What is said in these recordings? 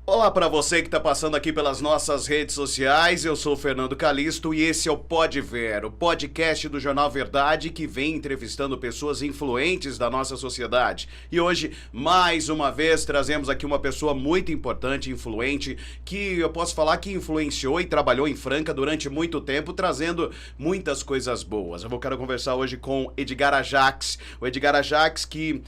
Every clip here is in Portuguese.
Olá para você que está passando aqui pelas nossas redes sociais, eu sou o Fernando Calisto e esse é o Pode Ver, o podcast do Jornal Verdade que vem entrevistando pessoas influentes da nossa sociedade. E hoje, mais uma vez, trazemos aqui uma pessoa muito importante, influente, que eu posso falar que influenciou e trabalhou em Franca durante muito tempo, trazendo muitas coisas boas. Quero conversar hoje com Edgar Ajax, o Edgar Ajax que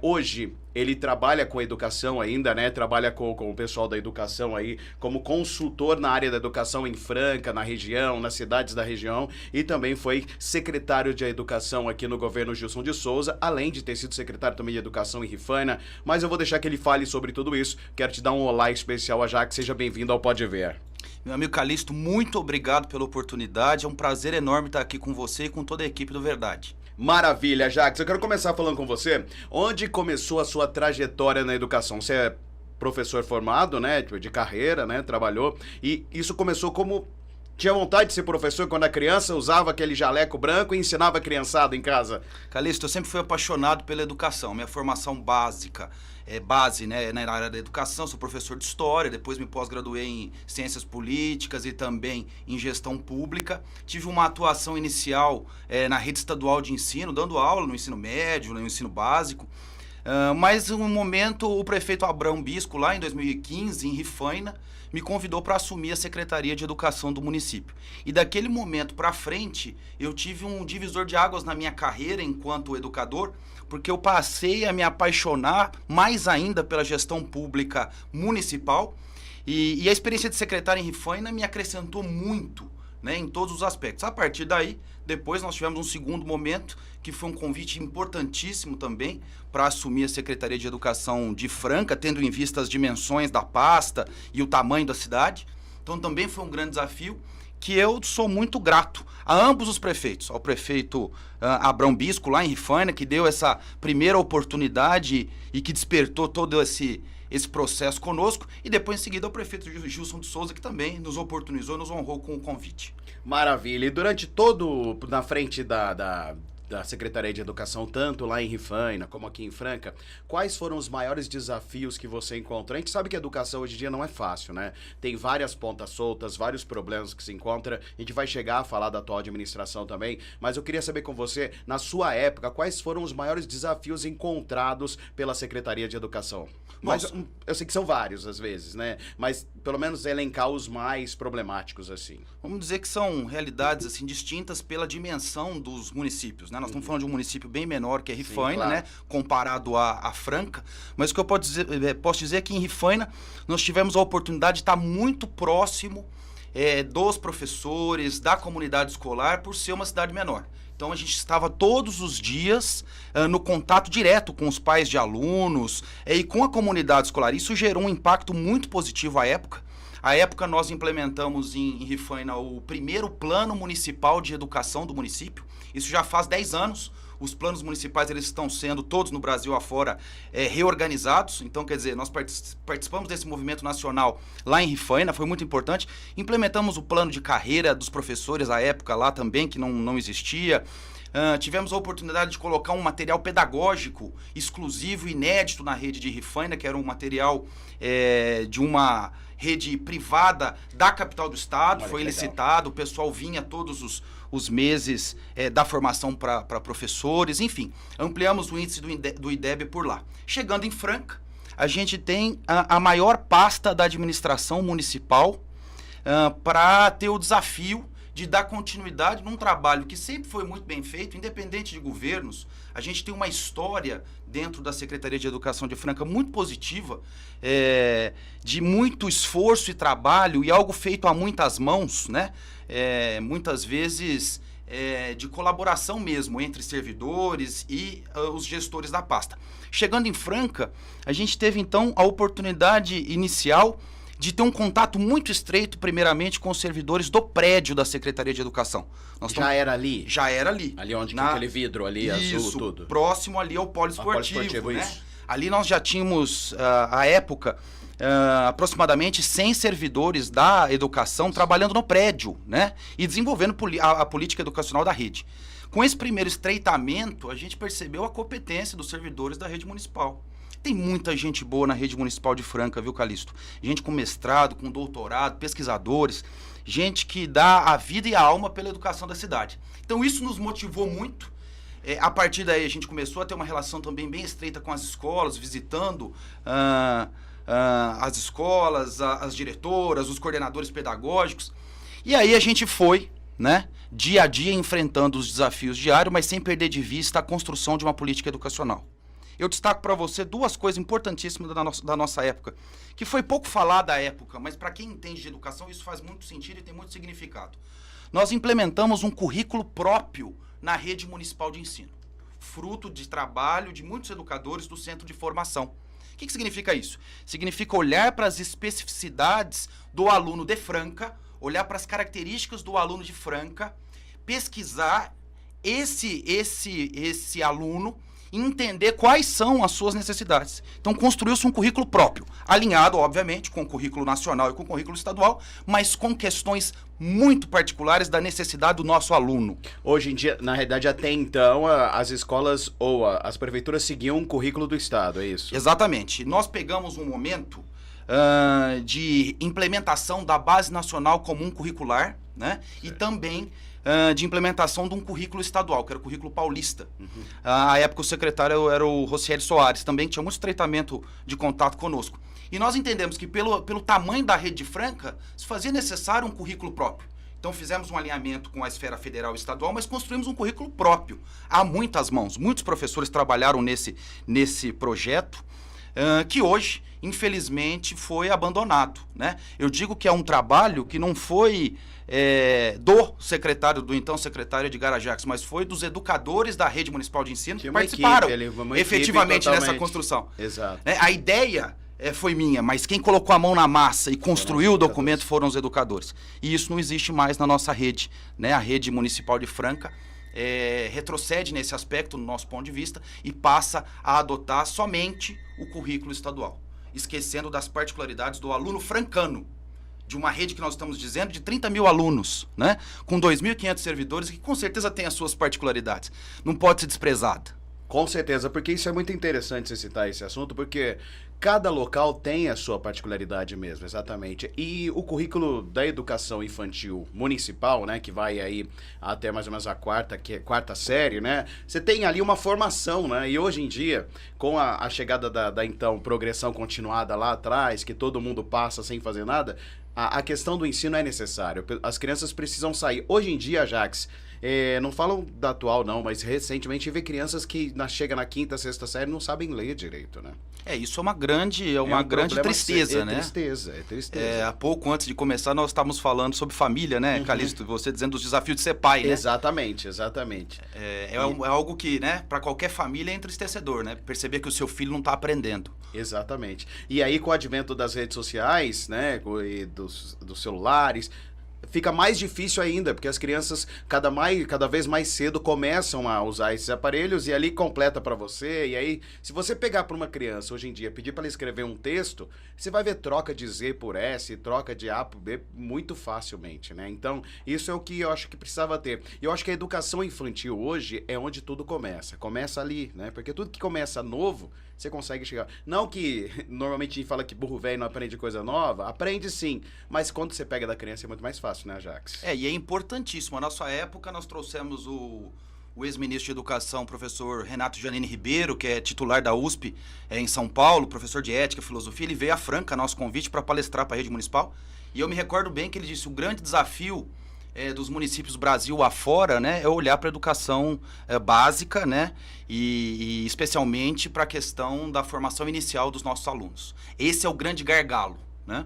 hoje... Ele trabalha com educação ainda, né? Trabalha com o pessoal da educação aí, como consultor na área da educação em Franca, na região, nas cidades da região, e também foi secretário de educação aqui no governo Gilson de Souza, além de ter sido secretário também de educação em Rifaina. Mas eu vou deixar que ele fale sobre tudo isso. Quero te dar um olá especial, Ajax. Seja bem-vindo ao Pode Ver. Meu amigo Calisto, muito obrigado pela oportunidade. É um prazer enorme estar aqui com você e com toda a equipe do Verdade. Maravilha, Jax. Eu quero começar falando com você. Onde começou a sua trajetória na educação? Você é professor formado, né? De carreira, né? Trabalhou. E isso começou como... Tinha vontade de ser professor quando era criança, usava aquele jaleco branco e ensinava a criançada em casa? Calixto, eu sempre fui apaixonado pela educação. Minha formação básica base, né, na área da educação. Sou professor de história, depois me pós-graduei em ciências políticas e também em gestão pública. Tive uma atuação inicial na rede estadual de ensino, dando aula no ensino médio, no ensino básico. Mas um momento o prefeito Abrão Bisco, lá em 2015, em Rifaina, me convidou para assumir a Secretaria de Educação do município. E daquele momento para frente, eu tive um divisor de águas na minha carreira enquanto educador, porque eu passei a me apaixonar mais ainda pela gestão pública municipal, e a experiência de secretário em Rifaina me acrescentou muito, né, em todos os aspectos. A partir daí, depois nós tivemos um segundo momento, que foi um convite importantíssimo também para assumir a Secretaria de Educação de Franca, tendo em vista as dimensões da pasta e o tamanho da cidade. Então também foi um grande desafio, que eu sou muito grato a ambos os prefeitos, ao prefeito Abrão Bisco, lá em Rifaina, que deu essa primeira oportunidade e que despertou todo esse processo conosco, e depois em seguida ao prefeito Gilson de Souza, que também nos oportunizou e nos honrou com o convite. Maravilha. E durante todo, na frente da Secretaria de Educação, tanto lá em Rifaina como aqui em Franca, quais foram os maiores desafios que você encontrou? A gente sabe que a educação hoje em dia não é fácil, né? Tem várias pontas soltas, vários problemas que se encontra. A gente vai chegar a falar da atual administração também, mas eu queria saber com você, na sua época, quais foram os maiores desafios encontrados pela Secretaria de Educação? Mas eu sei que são vários, às vezes, né? Mas pelo menos elencar os mais problemáticos, assim. Vamos dizer que são realidades assim distintas pela dimensão dos municípios, né? Nós estamos falando de um município bem menor que é Rifaina, sim, claro, né? Comparado a Franca. Mas o que eu posso dizer é que em Rifaina nós tivemos a oportunidade de estar muito próximo dos professores, da comunidade escolar, por ser uma cidade menor. Então a gente estava todos os dias no contato direto com os pais de alunos e com a comunidade escolar. Isso gerou um impacto muito positivo à época. À época nós implementamos em Rifaina o primeiro plano municipal de educação do município. Isso já faz 10 anos. Os planos municipais eles estão sendo todos no Brasil afora reorganizados. Então, quer dizer, nós participamos desse movimento nacional lá em Rifaina, foi muito importante. Implementamos o plano de carreira dos professores à época lá também, que não existia. Tivemos a oportunidade de colocar um material pedagógico exclusivo, inédito na rede de Rifaina, que era um material de uma rede privada da capital do estado. Olha, foi licitado, o pessoal vinha todos os meses da formação para professores, enfim, ampliamos o índice do IDEB por lá. Chegando em Franca, a gente tem a maior pasta da administração municipal para ter o desafio de dar continuidade num trabalho que sempre foi muito bem feito, independente de governos. A gente tem uma história dentro da Secretaria de Educação de Franca muito positiva, de muito esforço e trabalho, e algo feito a muitas mãos, né? Muitas vezes de colaboração mesmo entre servidores e os gestores da pasta. Chegando em Franca, a gente teve então a oportunidade inicial de ter um contato muito estreito, primeiramente, com os servidores do prédio da Secretaria de Educação. Já era ali? Já era ali. Ali onde tem aquele vidro ali, azul, tudo. Próximo ali ao polo esportivo, né? Isso. Ali nós já tínhamos, à época, aproximadamente 100 servidores da educação trabalhando no prédio, né? E desenvolvendo a política educacional da rede. Com esse primeiro estreitamento, a gente percebeu a competência dos servidores da rede municipal. Tem muita gente boa na rede municipal de Franca, viu, Calixto? Gente com mestrado, com doutorado, pesquisadores, gente que dá a vida e a alma pela educação da cidade. Então isso nos motivou muito. A partir daí a gente começou a ter uma relação também bem estreita com as escolas, visitando as escolas, as diretoras, os coordenadores pedagógicos. E aí a gente foi, né, dia a dia enfrentando os desafios diários, mas sem perder de vista a construção de uma política educacional. Eu destaco para você duas coisas importantíssimas da nossa época, que foi pouco falada à época, mas para quem entende de educação isso faz muito sentido e tem muito significado. Nós implementamos um currículo próprio na rede municipal de ensino, fruto de trabalho de muitos educadores do centro de formação. O que significa isso? Significa olhar para as especificidades do aluno de Franca, olhar para as características do aluno de Franca, pesquisar esse aluno e entender quais são as suas necessidades. Então construiu-se um currículo próprio, alinhado, obviamente, com o currículo nacional e com o currículo estadual, mas com questões muito particulares da necessidade do nosso aluno. Hoje em dia, na realidade, até então, as escolas ou as prefeituras seguiam um currículo do Estado, é isso? Exatamente. Nós pegamos um momento de implementação da Base Nacional Comum Curricular, né? E também de implementação de um currículo estadual, que era o currículo paulista. À época o secretário era o Rocieli Soares, também tinha muito estreitamento de contato conosco. E nós entendemos que pelo tamanho da rede de Franca, se fazia necessário um currículo próprio. Então fizemos um alinhamento com a esfera federal e estadual, mas construímos um currículo próprio. Há muitas mãos, muitos professores trabalharam nesse projeto, que hoje, infelizmente, foi abandonado, né? Eu digo que é um trabalho que não foi do então secretário Edgar Ajax, mas foi dos educadores da rede municipal de ensino que participaram efetivamente nessa construção. Exato. A ideia foi minha, mas quem colocou a mão na massa e construiu o documento foram os educadores. E isso não existe mais na nossa rede, né? A rede municipal de Franca retrocede nesse aspecto, no nosso ponto de vista, e passa a adotar somente o currículo estadual, esquecendo das particularidades do aluno francano, de uma rede que nós estamos dizendo de 30 mil alunos, né? Com 2.500 servidores, que com certeza tem as suas particularidades. Não pode ser desprezada. Com certeza, porque isso é muito interessante você citar esse assunto, porque cada local tem a sua particularidade mesmo, exatamente. E o currículo da educação infantil municipal, né, que vai aí até mais ou menos a quarta série, né, você tem ali uma formação, né, e hoje em dia, com a chegada da então progressão continuada lá atrás, que todo mundo passa sem fazer nada, a questão do ensino é necessário. As crianças precisam sair. Hoje em dia, Ajax, não falam da atual não, mas recentemente vê crianças que chegam na quinta, sexta série e não sabem ler direito, né? Isso é uma grande tristeza, né? É tristeza. Há pouco antes de começar nós estávamos falando sobre família, né, Calixto? Você dizendo dos desafios de ser pai, né? Exatamente. É algo que, né, para qualquer família é entristecedor, né? Perceber que o seu filho não está aprendendo. Exatamente. E aí com o advento das redes sociais, né, e dos celulares, fica mais difícil ainda, porque as crianças cada vez mais cedo começam a usar esses aparelhos e ali completa para você. E aí, se você pegar para uma criança hoje em dia, pedir para ela escrever um texto, você vai ver troca de Z por S, troca de A por B muito facilmente, né? Então, isso é o que eu acho que precisava ter. E eu acho que a educação infantil hoje é onde tudo começa. Começa ali, né? Porque tudo que começa novo, você consegue chegar. Não que normalmente a gente fala que burro velho não aprende coisa nova, aprende sim, mas quando você pega da criança é muito mais fácil, né, Ajax? E é importantíssimo. Na nossa época nós trouxemos o ex-ministro de Educação, professor Renato Giannini Ribeiro, que é titular da USP em São Paulo, professor de Ética e Filosofia. Ele veio a Franca, nosso convite, para palestrar para a rede municipal, e eu me recordo bem que ele disse: o grande desafio dos municípios Brasil afora, né, é olhar para a educação básica, né, e especialmente para a questão da formação inicial dos nossos alunos. Esse é o grande gargalo, né?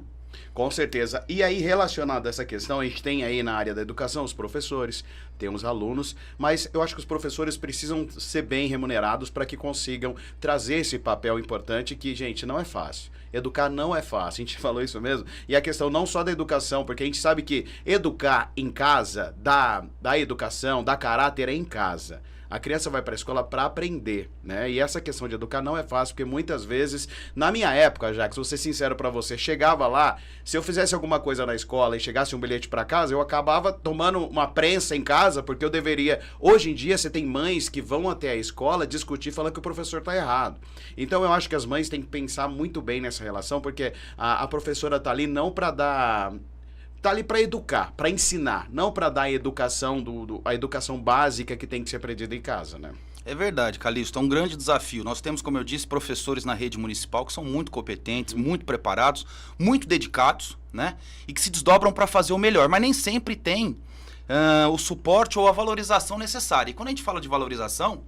Com certeza. E aí, relacionado a essa questão, a gente tem aí na área da educação os professores, tem os alunos, mas eu acho que os professores precisam ser bem remunerados para que consigam trazer esse papel importante que, gente, não é fácil. Educar não é fácil, a gente falou isso mesmo. E a questão não só da educação, porque a gente sabe que educar em casa, dá educação, dá caráter é em casa. A criança vai para a escola para aprender, né? E essa questão de educar não é fácil, porque muitas vezes, na minha época, Jax, vou ser sincero para você, chegava lá, se eu fizesse alguma coisa na escola e chegasse um bilhete para casa, eu acabava tomando uma prensa em casa, porque eu deveria... Hoje em dia, você tem mães que vão até a escola discutir falando que o professor está errado. Então, eu acho que as mães têm que pensar muito bem nessa relação, porque a professora tá ali não para dar... Tá ali para educar, para ensinar, não para dar a educação, a educação básica que tem que ser aprendida em casa, né? É verdade, Calixto, é um grande desafio. Nós temos, como eu disse, professores na rede municipal que são muito competentes, muito preparados, muito dedicados, né? E que se desdobram para fazer o melhor, mas nem sempre tem o suporte ou a valorização necessária. E quando a gente fala de valorização,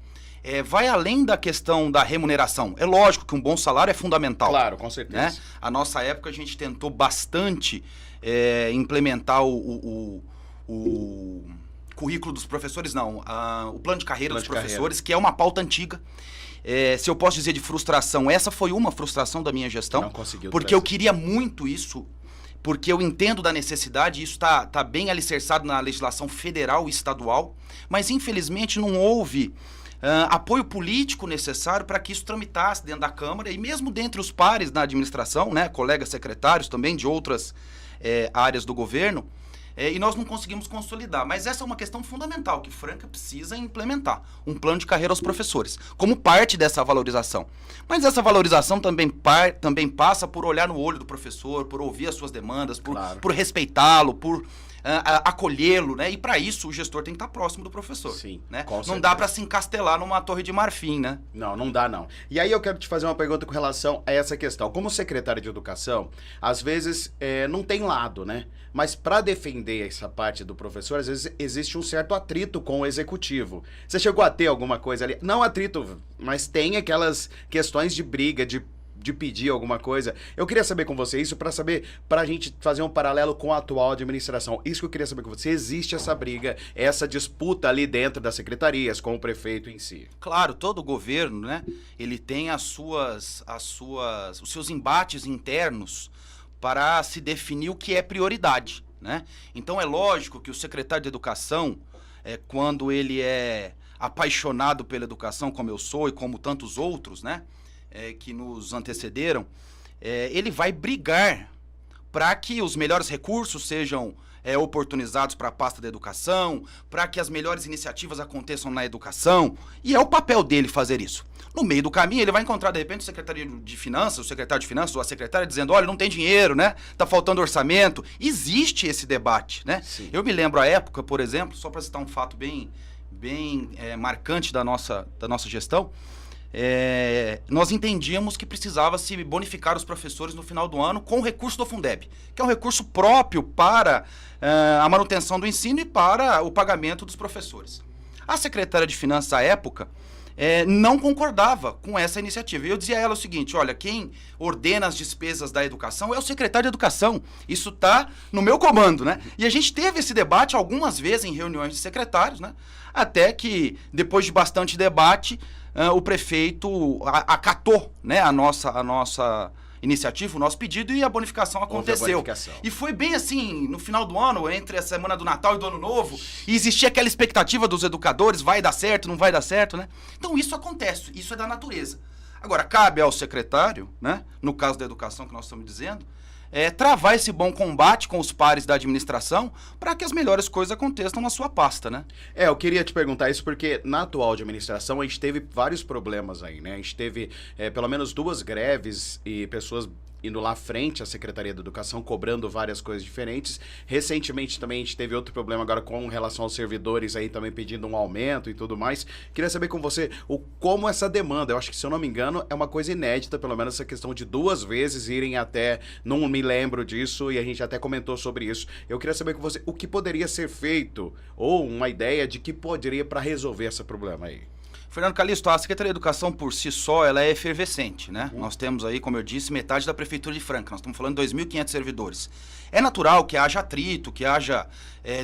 vai além da questão da remuneração. É lógico que um bom salário é fundamental. Claro, com certeza. Né? A nossa época a gente tentou bastante implementar o currículo dos professores, o plano de carreira dos professores, que é uma pauta antiga. Se eu posso dizer de frustração, essa foi uma frustração da minha gestão. Não conseguiu. Porque eu queria muito isso, porque eu entendo da necessidade, isso está bem alicerçado na legislação federal e estadual, mas infelizmente não houve apoio político necessário para que isso tramitasse dentro da Câmara e mesmo dentre os pares na administração, né, colegas secretários também de outras áreas do governo, e nós não conseguimos consolidar. Mas essa é uma questão fundamental que Franca precisa implementar, um plano de carreira aos professores, como parte dessa valorização. Mas essa valorização também passa por olhar no olho do professor, por ouvir as suas demandas, por respeitá-lo, por acolhê-lo, né? E para isso o gestor tem que estar próximo do professor. Sim, né? Não dá para se encastelar numa torre de marfim, né? Não dá não. E aí eu quero te fazer uma pergunta com relação a essa questão. Como secretário de educação, às vezes não tem lado, né? Mas para defender essa parte do professor, às vezes existe um certo atrito com o executivo. Você chegou a ter alguma coisa ali? Não atrito, mas tem aquelas questões de briga, de pedir alguma coisa. Eu queria saber com você isso para a gente fazer um paralelo com a atual administração. Isso que eu queria saber com você. Existe essa briga, essa disputa ali dentro das secretarias com o prefeito em si? Claro, todo governo, né? Ele tem os seus embates internos para se definir o que é prioridade, né? Então é lógico que o secretário de Educação, quando ele é apaixonado pela educação, como eu sou e como tantos outros, né? Que nos antecederam, ele vai brigar para que os melhores recursos sejam oportunizados para a pasta da educação, para que as melhores iniciativas aconteçam na educação, e é o papel dele fazer isso. No meio do caminho, ele vai encontrar, de repente, o secretário de Finanças ou a secretária dizendo, olha, não tem dinheiro, né? Tá faltando orçamento. Existe esse debate, né? Sim. Eu me lembro a época, por exemplo, só para citar um fato bem marcante da nossa gestão, nós entendíamos que precisava se bonificar os professores no final do ano com o recurso do Fundeb, que é um recurso próprio para a manutenção do ensino e para o pagamento dos professores. A secretária de Finanças, à época, não concordava com essa iniciativa. E eu dizia a ela o seguinte, olha, quem ordena as despesas da educação é o secretário de Educação. Isso está no meu comando, né? E a gente teve esse debate algumas vezes em reuniões de secretários, né? Até que, depois de bastante debate, o prefeito acatou, né, a nossa iniciativa, o nosso pedido, e a bonificação aconteceu. E foi bem assim, no final do ano, entre a semana do Natal e do Ano Novo, e existia aquela expectativa dos educadores, vai dar certo, não vai dar certo, né? Então isso acontece, isso é da natureza. Agora, cabe ao secretário, né, no caso da educação que nós estamos dizendo, travar esse bom combate com os pares da administração para que as melhores coisas aconteçam na sua pasta, né? Eu queria te perguntar isso porque na atual administração a gente teve vários problemas aí, né? A gente teve pelo menos 2 greves e pessoas indo lá à frente à Secretaria da Educação, cobrando várias coisas diferentes. Recentemente também a gente teve outro problema agora com relação aos servidores aí também pedindo um aumento e tudo mais. Queria saber com você como essa demanda, eu acho que se eu não me engano é uma coisa inédita, pelo menos essa questão de 2 vezes irem até, não me lembro disso e a gente até comentou sobre isso. Eu queria saber com você o que poderia ser feito ou uma ideia de que poderia para resolver esse problema aí. Fernando Calixto, a Secretaria de Educação por si só, ela é efervescente, né? Nós temos aí, como eu disse, metade da Prefeitura de Franca. Nós estamos falando de 2.500 servidores. É natural que haja atrito, que haja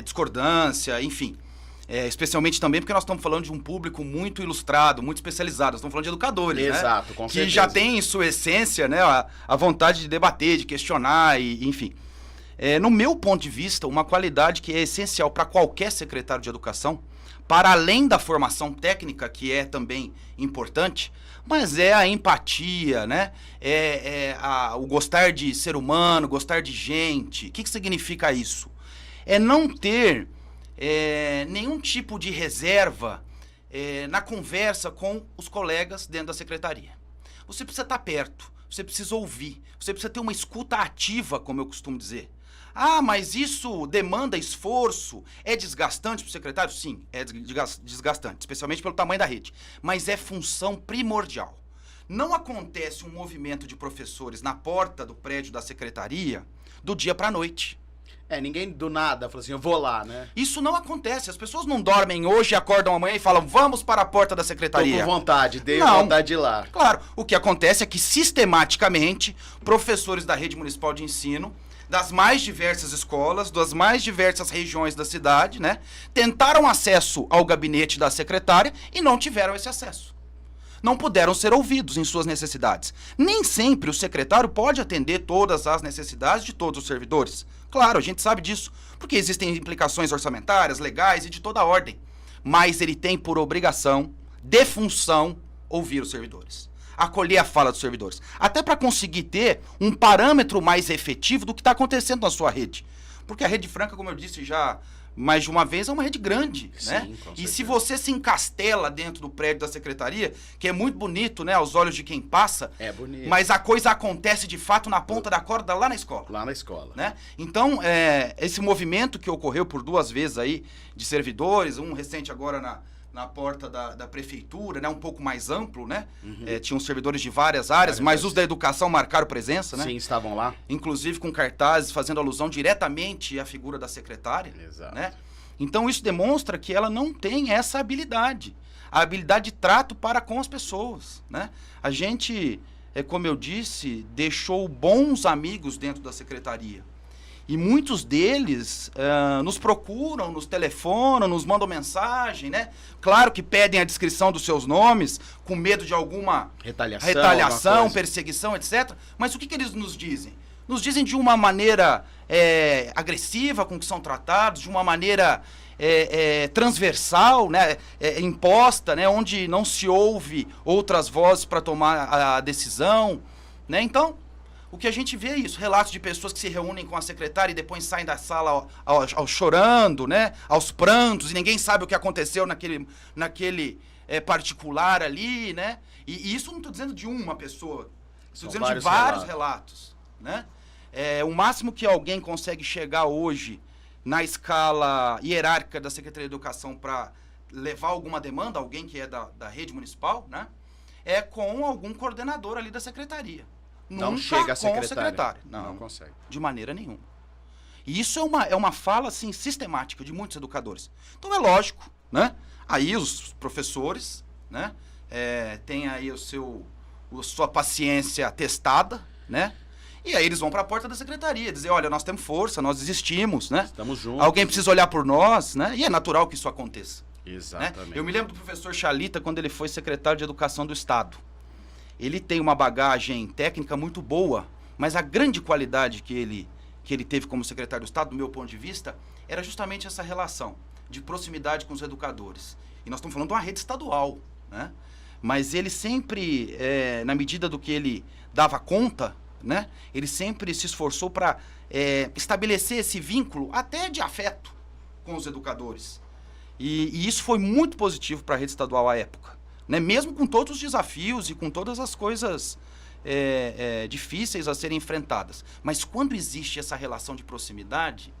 discordância, enfim. Especialmente também porque nós estamos falando de um público muito ilustrado, muito especializado. Nós estamos falando de educadores, exato, né? Com que certeza. Já tem em sua essência, né, a vontade de debater, de questionar, e enfim. No meu ponto de vista, uma qualidade que é essencial para qualquer secretário de educação, para além da formação técnica, que é também importante, mas é a empatia, né? O gostar de ser humano, gostar de gente. O que significa isso? É não ter nenhum tipo de reserva na conversa com os colegas dentro da secretaria. Você precisa estar perto, você precisa ouvir, você precisa ter uma escuta ativa, como eu costumo dizer. Ah, mas isso demanda esforço, é desgastante para o secretário? Sim, é desgastante, especialmente pelo tamanho da rede. Mas é função primordial. Não acontece um movimento de professores na porta do prédio da secretaria do dia para a noite. Ninguém do nada fala assim, eu vou lá, né? Isso não acontece. As pessoas não dormem hoje, acordam amanhã e falam, vamos para a porta da secretaria. Tô com vontade, vontade de ir lá. Claro, o que acontece é que sistematicamente, professores da rede municipal de ensino, das mais diversas escolas, das mais diversas regiões da cidade, né, tentaram acesso ao gabinete da secretária e não tiveram esse acesso. Não puderam ser ouvidos em suas necessidades. Nem sempre o secretário pode atender todas as necessidades de todos os servidores. Claro, a gente sabe disso, porque existem implicações orçamentárias, legais e de toda a ordem. Mas ele tem por obrigação, de função, ouvir os servidores. Acolher a fala dos servidores. Até para conseguir ter um parâmetro mais efetivo do que está acontecendo na sua rede. Porque a rede franca, como eu disse já mais de uma vez, é uma rede grande, sim, né? E se você se encastela dentro do prédio da secretaria, que é muito bonito, né, aos olhos de quem passa, é bonito, mas a coisa acontece de fato na ponta da corda lá na escola. Lá na escola. Né? Então, esse movimento que ocorreu por 2 vezes aí de servidores, um recente agora na porta da prefeitura, né, um pouco mais amplo, né? Uhum. Tinham servidores de várias áreas, mas os da educação marcaram presença, né? Sim, estavam lá. Inclusive com cartazes fazendo alusão diretamente à figura da secretária. Exato. Né? Então isso demonstra que ela não tem essa habilidade. A habilidade de trato para com as pessoas, né? A gente, como eu disse, deixou bons amigos dentro da secretaria. E muitos deles nos procuram, nos telefonam, nos mandam mensagem, né? Claro que pedem a descrição dos seus nomes, com medo de alguma retaliação, perseguição, etc. Mas o que eles nos dizem? Nos dizem de uma maneira agressiva com que são tratados, de uma maneira transversal, né? Imposta, né? Onde não se ouve outras vozes para tomar a decisão, né? Então, o que a gente vê é isso, relatos de pessoas que se reúnem com a secretária e depois saem da sala ao chorando, né? Aos prantos, e ninguém sabe o que aconteceu naquele particular ali, né? E isso não estou dizendo de uma pessoa, estou dizendo de vários relatos, né? O máximo que alguém consegue chegar hoje na escala hierárquica da Secretaria de Educação para levar alguma demanda, alguém que é da rede municipal, né? É com algum coordenador ali da secretaria. Não Nunca chega a com o secretário. Não consegue. De maneira nenhuma. E isso é uma fala, assim, sistemática de muitos educadores. Então é lógico, né? Aí os professores, né? Têm aí a sua paciência testada, né? E aí eles vão para a porta da secretaria, dizer, olha, nós temos força, nós existimos, né? Estamos juntos. Alguém precisa olhar por nós, né? E é natural que isso aconteça. Exatamente. Né? Eu me lembro do professor Chalita, quando ele foi secretário de Educação do Estado. Ele tem uma bagagem técnica muito boa, mas a grande qualidade que ele teve como secretário do Estado, do meu ponto de vista, era justamente essa relação de proximidade com os educadores. E nós estamos falando de uma rede estadual, né? Mas ele sempre, na medida do que ele dava conta, né? Ele sempre se esforçou para estabelecer esse vínculo até de afeto com os educadores. E isso foi muito positivo para a rede estadual à época. Né? Mesmo com todos os desafios e com todas as coisas difíceis a serem enfrentadas. Mas quando existe essa relação de proximidade,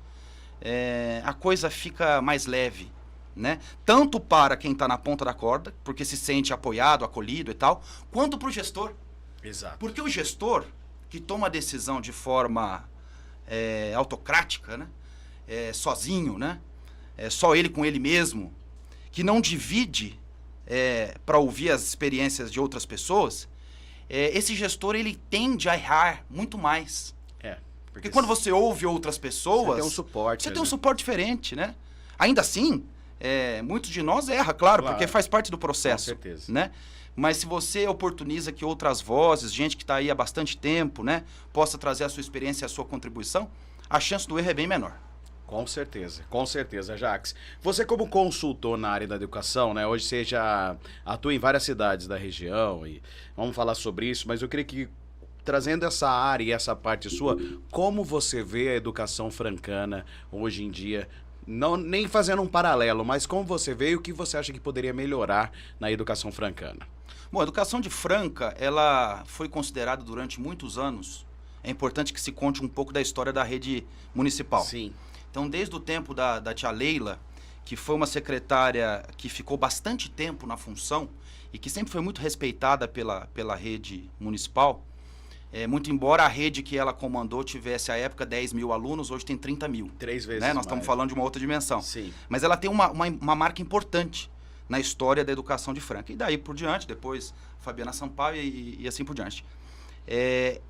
a coisa fica mais leve. Né? Tanto para quem está na ponta da corda, porque se sente apoiado, acolhido e tal, quanto para o gestor. Exato. Porque o gestor que toma a decisão de forma autocrática, né? Sozinho, né? Só ele com ele mesmo, que não divide para ouvir as experiências de outras pessoas, esse gestor ele tende a errar muito mais. Porque quando você ouve outras pessoas, você tem um suporte. Você tem um suporte diferente, né? Ainda assim, muitos de nós erram, claro, porque faz parte do processo. Com certeza. Né? Mas se você oportuniza que outras vozes, gente que está aí há bastante tempo, né, possa trazer a sua experiência e a sua contribuição, a chance do erro é bem menor. Com certeza, Jax. Você como consultor na área da educação, né? Hoje você já atua em várias cidades da região e vamos falar sobre isso, mas eu queria que, trazendo essa área e essa parte sua, como você vê a educação francana hoje em dia, não, nem fazendo um paralelo, mas como você vê e o que você acha que poderia melhorar na educação francana? Bom, a educação de Franca, ela foi considerada durante muitos anos, é importante que se conte um pouco da história da rede municipal. Sim. Então, desde o tempo da tia Leila, que foi uma secretária que ficou bastante tempo na função e que sempre foi muito respeitada pela rede municipal, muito embora a rede que ela comandou tivesse, à época, 10 mil alunos, hoje tem 30 mil. 3 vezes né? Nós mais. estamos falando de uma outra dimensão. Sim. Mas ela tem uma marca importante na história da educação de Franca. E daí por diante, depois Fabiana Sampaio e assim por diante.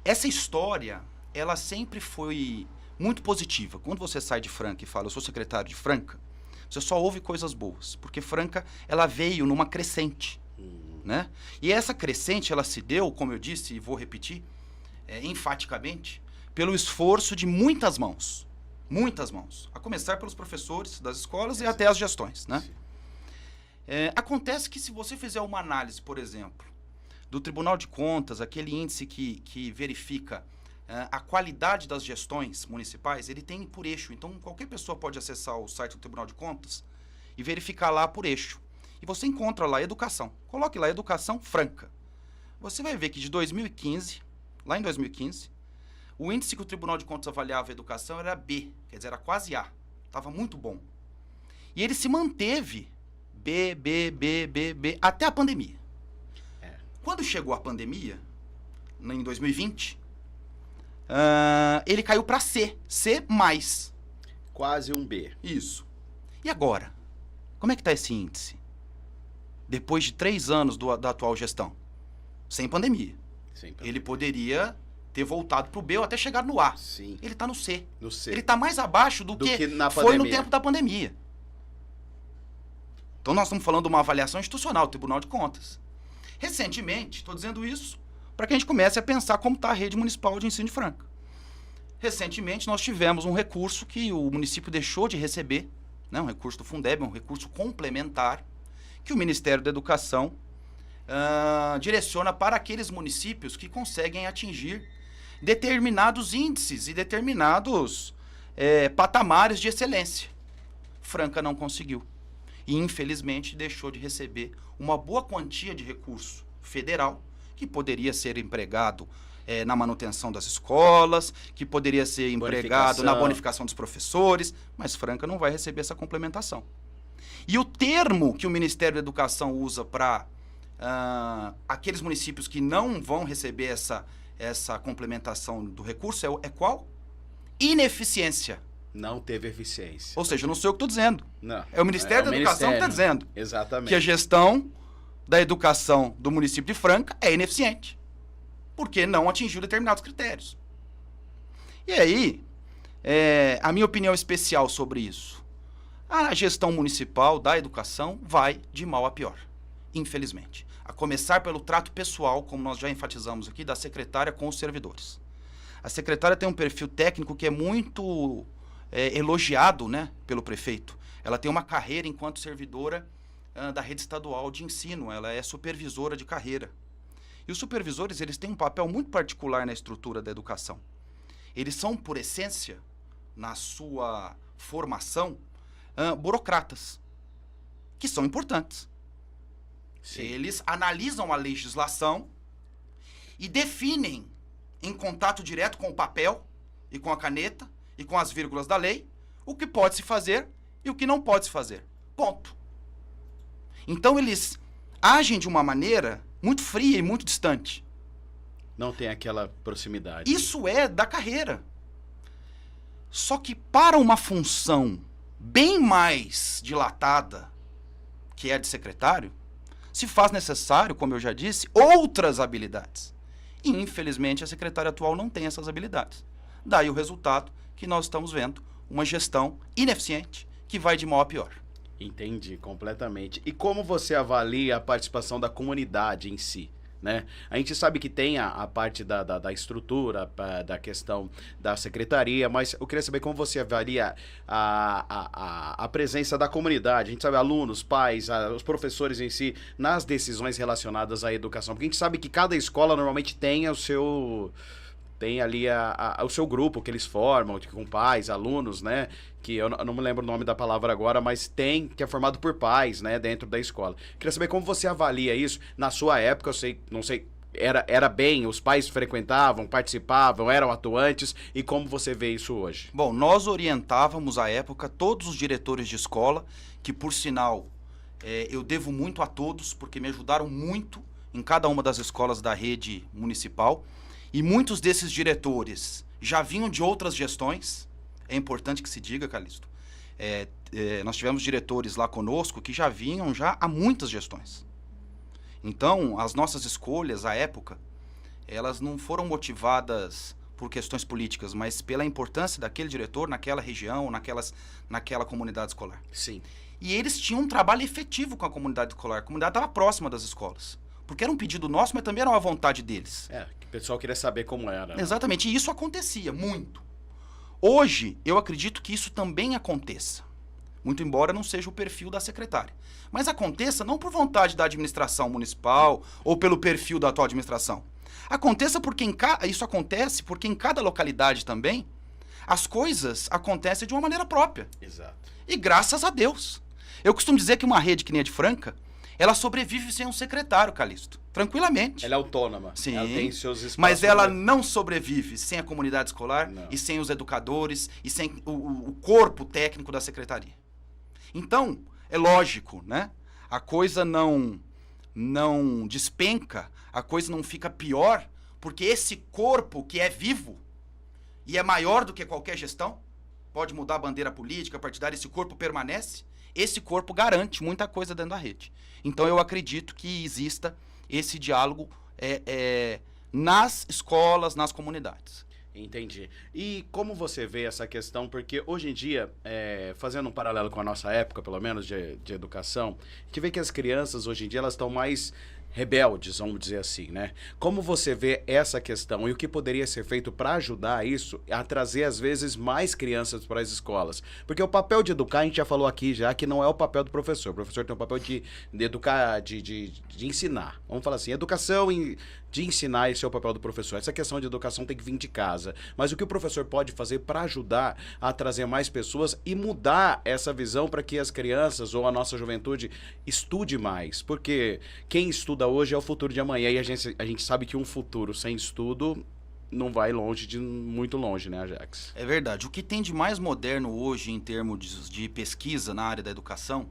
Essa história, ela sempre foi muito positiva. Quando você sai de Franca e fala, eu sou secretário de Franca, você só ouve coisas boas, porque Franca, ela veio numa crescente, né? E essa crescente, ela se deu, como eu disse, e vou repetir, enfaticamente, pelo esforço de muitas mãos, a começar pelos professores das escolas e até as gestões, né? Acontece que se você fizer uma análise, por exemplo, do Tribunal de Contas, aquele índice que verifica a qualidade das gestões municipais, ele tem por eixo. Então, qualquer pessoa pode acessar o site do Tribunal de Contas e verificar lá por eixo. E você encontra lá educação. Coloque lá educação Franca. Você vai ver que de 2015, lá em 2015, o índice que o Tribunal de Contas avaliava a educação era B, quer dizer, era quase A. Estava muito bom. E ele se manteve B, até a pandemia. Quando chegou a pandemia, em 2020, ele caiu para C. C+. Quase um B. Isso. E agora? Como é que está esse índice? Depois de 3 anos da atual gestão. Sem pandemia. Ele poderia ter voltado para o B ou até chegar no A. Sim. Ele está no C. No C. Ele está mais abaixo do que foi no tempo da pandemia. Então nós estamos falando de uma avaliação institucional, Tribunal de Contas. Recentemente, estou dizendo isso para que a gente comece a pensar como está a rede municipal de ensino de Franca. Recentemente, nós tivemos um recurso que o município deixou de receber, né, um recurso do Fundeb, um recurso complementar, que o Ministério da Educação direciona para aqueles municípios que conseguem atingir determinados índices e determinados patamares de excelência. Franca não conseguiu. E, infelizmente, deixou de receber uma boa quantia de recurso federal que poderia ser empregado na manutenção das escolas, que poderia ser empregado na bonificação dos professores, mas Franca não vai receber essa complementação. E o termo que o Ministério da Educação usa para aqueles municípios que não vão receber essa complementação do recurso é qual? Ineficiência. Não teve eficiência. Ou seja, não sou eu que estou dizendo. Não. É o Ministério da Educação que está dizendo. Exatamente. Que a gestão da educação do município de Franca é ineficiente. Porque não atingiu determinados critérios. E aí, a minha opinião especial sobre isso. A gestão municipal da educação vai de mal a pior. Infelizmente. A começar pelo trato pessoal, como nós já enfatizamos aqui, da secretária com os servidores. A secretária tem um perfil técnico que é muito elogiado, né, pelo prefeito. Ela tem uma carreira enquanto servidora da rede estadual de ensino. Ela é supervisora de carreira. E os supervisores, eles têm um papel muito particular na estrutura da educação. Eles são, por essência, na sua formação, burocratas, que são importantes. Sim. Eles analisam a legislação e definem, em contato direto com o papel e com a caneta e com as vírgulas da lei, o que pode se fazer e o que não pode se fazer. Ponto. Então, eles agem de uma maneira muito fria e muito distante. Não tem aquela proximidade. Isso é da carreira. Só que para uma função bem mais dilatada, que é a de secretário, se faz necessário, como eu já disse, outras habilidades. E, infelizmente, a secretária atual não tem essas habilidades. Daí o resultado que nós estamos vendo, uma gestão ineficiente que vai de mal a pior. Entendi, completamente. E como você avalia a participação da comunidade em si né? A gente sabe que tem a parte da estrutura, da questão da secretaria, mas eu queria saber como você avalia a presença da comunidade. A gente sabe alunos, pais, os professores em si, nas decisões relacionadas à educação. Porque a gente sabe que cada escola normalmente tem o seu... Tem ali o seu grupo que eles formam, com pais, alunos, né? Que eu não me lembro o nome da palavra agora, mas que é formado por pais, né? Dentro da escola. Queria saber como você avalia isso. Na sua época, não sei, era bem, os pais frequentavam, participavam, eram atuantes, e como você vê isso hoje? Bom, nós orientávamos à época todos os diretores de escola, que por sinal eu devo muito a todos, porque me ajudaram muito em cada uma das escolas da rede municipal. E muitos desses diretores já vinham de outras gestões, é importante que se diga, Calixto. Nós tivemos diretores lá conosco que já vinham há muitas gestões. Então, as nossas escolhas, à época, elas não foram motivadas por questões políticas, mas pela importância daquele diretor naquela região, naquela comunidade escolar. Sim. E eles tinham um trabalho efetivo com a comunidade escolar. A comunidade estava próxima das escolas. Porque era um pedido nosso, mas também era uma vontade deles. O pessoal queria saber como era. Né? Exatamente, e isso acontecia muito. Hoje, eu acredito que isso também aconteça. Muito embora não seja o perfil da secretária. Mas aconteça não por vontade da administração municipal ou pelo perfil da atual administração. Isso acontece porque em cada localidade também as coisas acontecem de uma maneira própria. Exato. E graças a Deus. Eu costumo dizer que uma rede que nem a de Franca, ela sobrevive sem um secretário, Calixto. Tranquilamente. Ela é autônoma. Sim. Ela tem seus espaços. Mas ela não sobrevive sem a comunidade escolar, não. E sem os educadores e sem o corpo técnico da secretaria. Então, é lógico, né? A coisa não despenca, a coisa não fica pior, porque esse corpo que é vivo e é maior do que qualquer gestão, pode mudar a bandeira política, partidária, esse corpo permanece, esse corpo garante muita coisa dentro da rede. Então, eu acredito que exista esse diálogo nas escolas, nas comunidades. Entendi. E como você vê essa questão? Porque hoje em dia, fazendo um paralelo com a nossa época, pelo menos, de educação, a gente vê que as crianças hoje em dia elas estão mais rebeldes, vamos dizer assim, né? Como você vê essa questão e o que poderia ser feito para ajudar isso a trazer, às vezes, mais crianças para as escolas? Porque o papel de educar, a gente já falou aqui já, que não é o papel do professor. O professor tem o papel de educar, de ensinar. Vamos falar assim, educação de ensinar, esse é o papel do professor. Essa questão de educação tem que vir de casa. Mas o que o professor pode fazer para ajudar a trazer mais pessoas e mudar essa visão para que as crianças ou a nossa juventude estude mais? Porque quem estuda hoje é o futuro de amanhã, e a gente sabe que um futuro sem estudo não vai muito longe, né, Ajax? É verdade. O que tem de mais moderno hoje em termos de pesquisa na área da educação,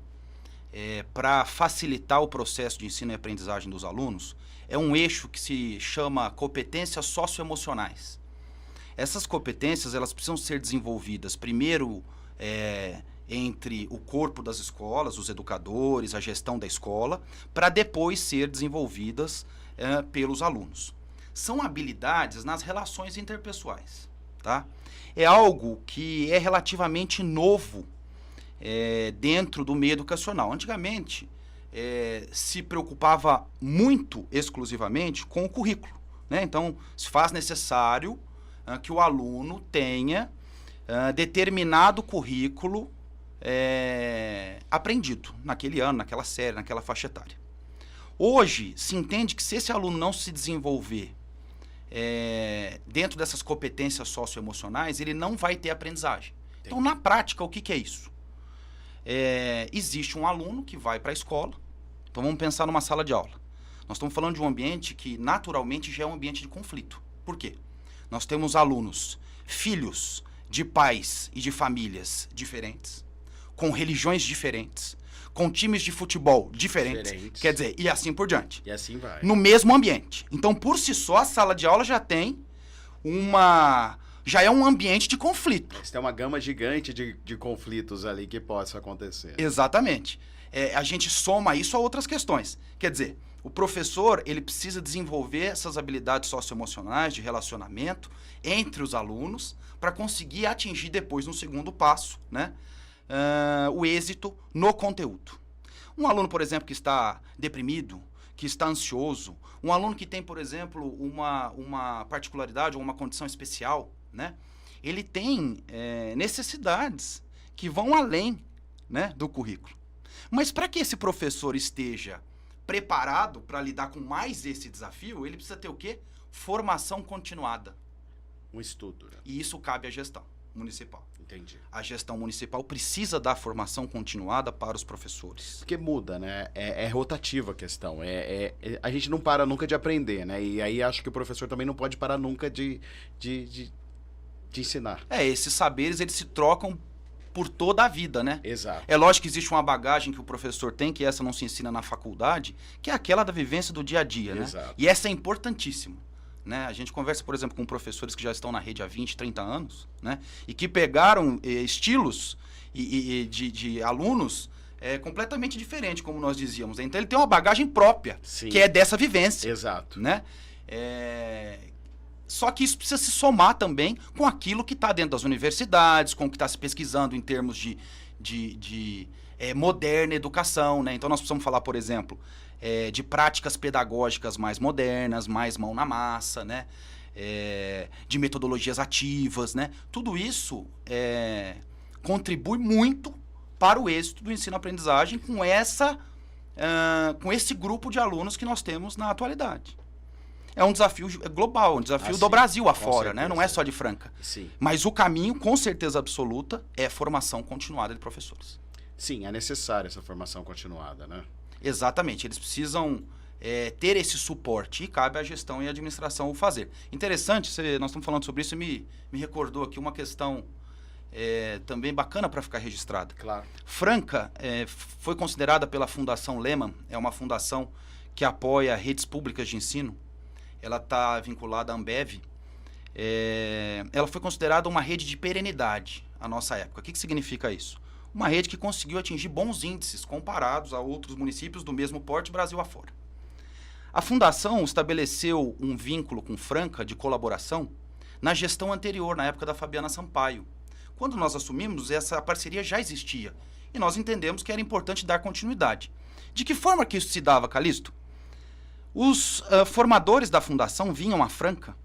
para facilitar o processo de ensino e aprendizagem dos alunos, é um eixo que se chama competências socioemocionais. Essas competências elas precisam ser desenvolvidas primeiro entre o corpo das escolas, os educadores, a gestão da escola, para depois ser desenvolvidas pelos alunos. São habilidades nas relações interpessoais, tá? É algo que é relativamente novo dentro do meio educacional. Antigamente, se preocupava muito exclusivamente com o currículo, né? Então, se faz necessário que o aluno tenha determinado currículo aprendido naquele ano, naquela série, naquela faixa etária. Hoje, se entende que se esse aluno não se desenvolver dentro dessas competências socioemocionais, ele não vai ter aprendizagem. Entendi. Então, na prática, o que é isso? Existe um aluno que vai para a escola. Então, vamos pensar numa sala de aula. Nós estamos falando de um ambiente que, naturalmente, já é um ambiente de conflito. Por quê? Nós temos alunos, filhos de pais e de famílias diferentes, com religiões diferentes, com times de futebol diferentes. Quer dizer, e assim por diante. E assim vai. No mesmo ambiente. Então, por si só, a sala de aula já é um ambiente de conflito. Você tem uma gama gigante de conflitos ali que possa acontecer. Exatamente. A gente soma isso a outras questões. Quer dizer, o professor ele precisa desenvolver essas habilidades socioemocionais de relacionamento entre os alunos para conseguir atingir depois, no segundo passo, né, o êxito no conteúdo. Um aluno, por exemplo, que está deprimido, que está ansioso, um aluno que tem, por exemplo, uma particularidade ou uma condição especial, né? Ele tem necessidades que vão além, né, do currículo. Mas para que esse professor esteja preparado para lidar com mais esse desafio, ele precisa ter o quê? Formação continuada. Um estudo, né? E isso cabe à gestão municipal. Entendi. A gestão municipal precisa dar formação continuada para os professores. Porque muda, né? É rotativa a questão. A gente não para nunca de aprender, né? E aí acho que o professor também não pode parar nunca de ensinar. Esses saberes, eles se trocam por toda a vida, né? Exato. É lógico que existe uma bagagem que o professor tem, que essa não se ensina na faculdade, que é aquela da vivência do dia a dia, né? Exato. E essa é importantíssima. Né? A gente conversa, por exemplo, com professores que já estão na rede há 20, 30 anos, né? E que pegaram estilos de alunos completamente diferentes, como nós dizíamos. Então, ele tem uma bagagem própria, Sim. que é dessa vivência. Exato. Né? Só que isso precisa se somar também com aquilo que está dentro das universidades, com o que está se pesquisando em termos de moderna educação. Né? Então, nós precisamos falar, por exemplo, de práticas pedagógicas mais modernas, mais mão na massa, né? De metodologias ativas. Né? Tudo isso contribui muito para o êxito do ensino-aprendizagem com esse grupo de alunos que nós temos na atualidade. É um desafio global, um desafio do Brasil afora, né? Não é só de Franca. Sim. Mas o caminho, com certeza absoluta, é formação continuada de professores. Sim, é necessária essa formação continuada, né? Exatamente, eles precisam ter esse suporte e cabe à gestão e à administração o fazer. Interessante, nós estamos falando sobre isso e me recordou aqui uma questão também bacana para ficar registrada. Claro. Franca foi considerada pela Fundação Lehman, é uma fundação que apoia redes públicas de ensino, ela está vinculada à Ambev, ela foi considerada uma rede de perenidade à nossa época. O que significa isso? Uma rede que conseguiu atingir bons índices comparados a outros municípios do mesmo porte Brasil afora. A fundação estabeleceu um vínculo com Franca de colaboração na gestão anterior, na época da Fabiana Sampaio. Quando nós assumimos, essa parceria já existia e nós entendemos que era importante dar continuidade. De que forma que isso se dava, Calixto? Os formadores da fundação vinham a Franca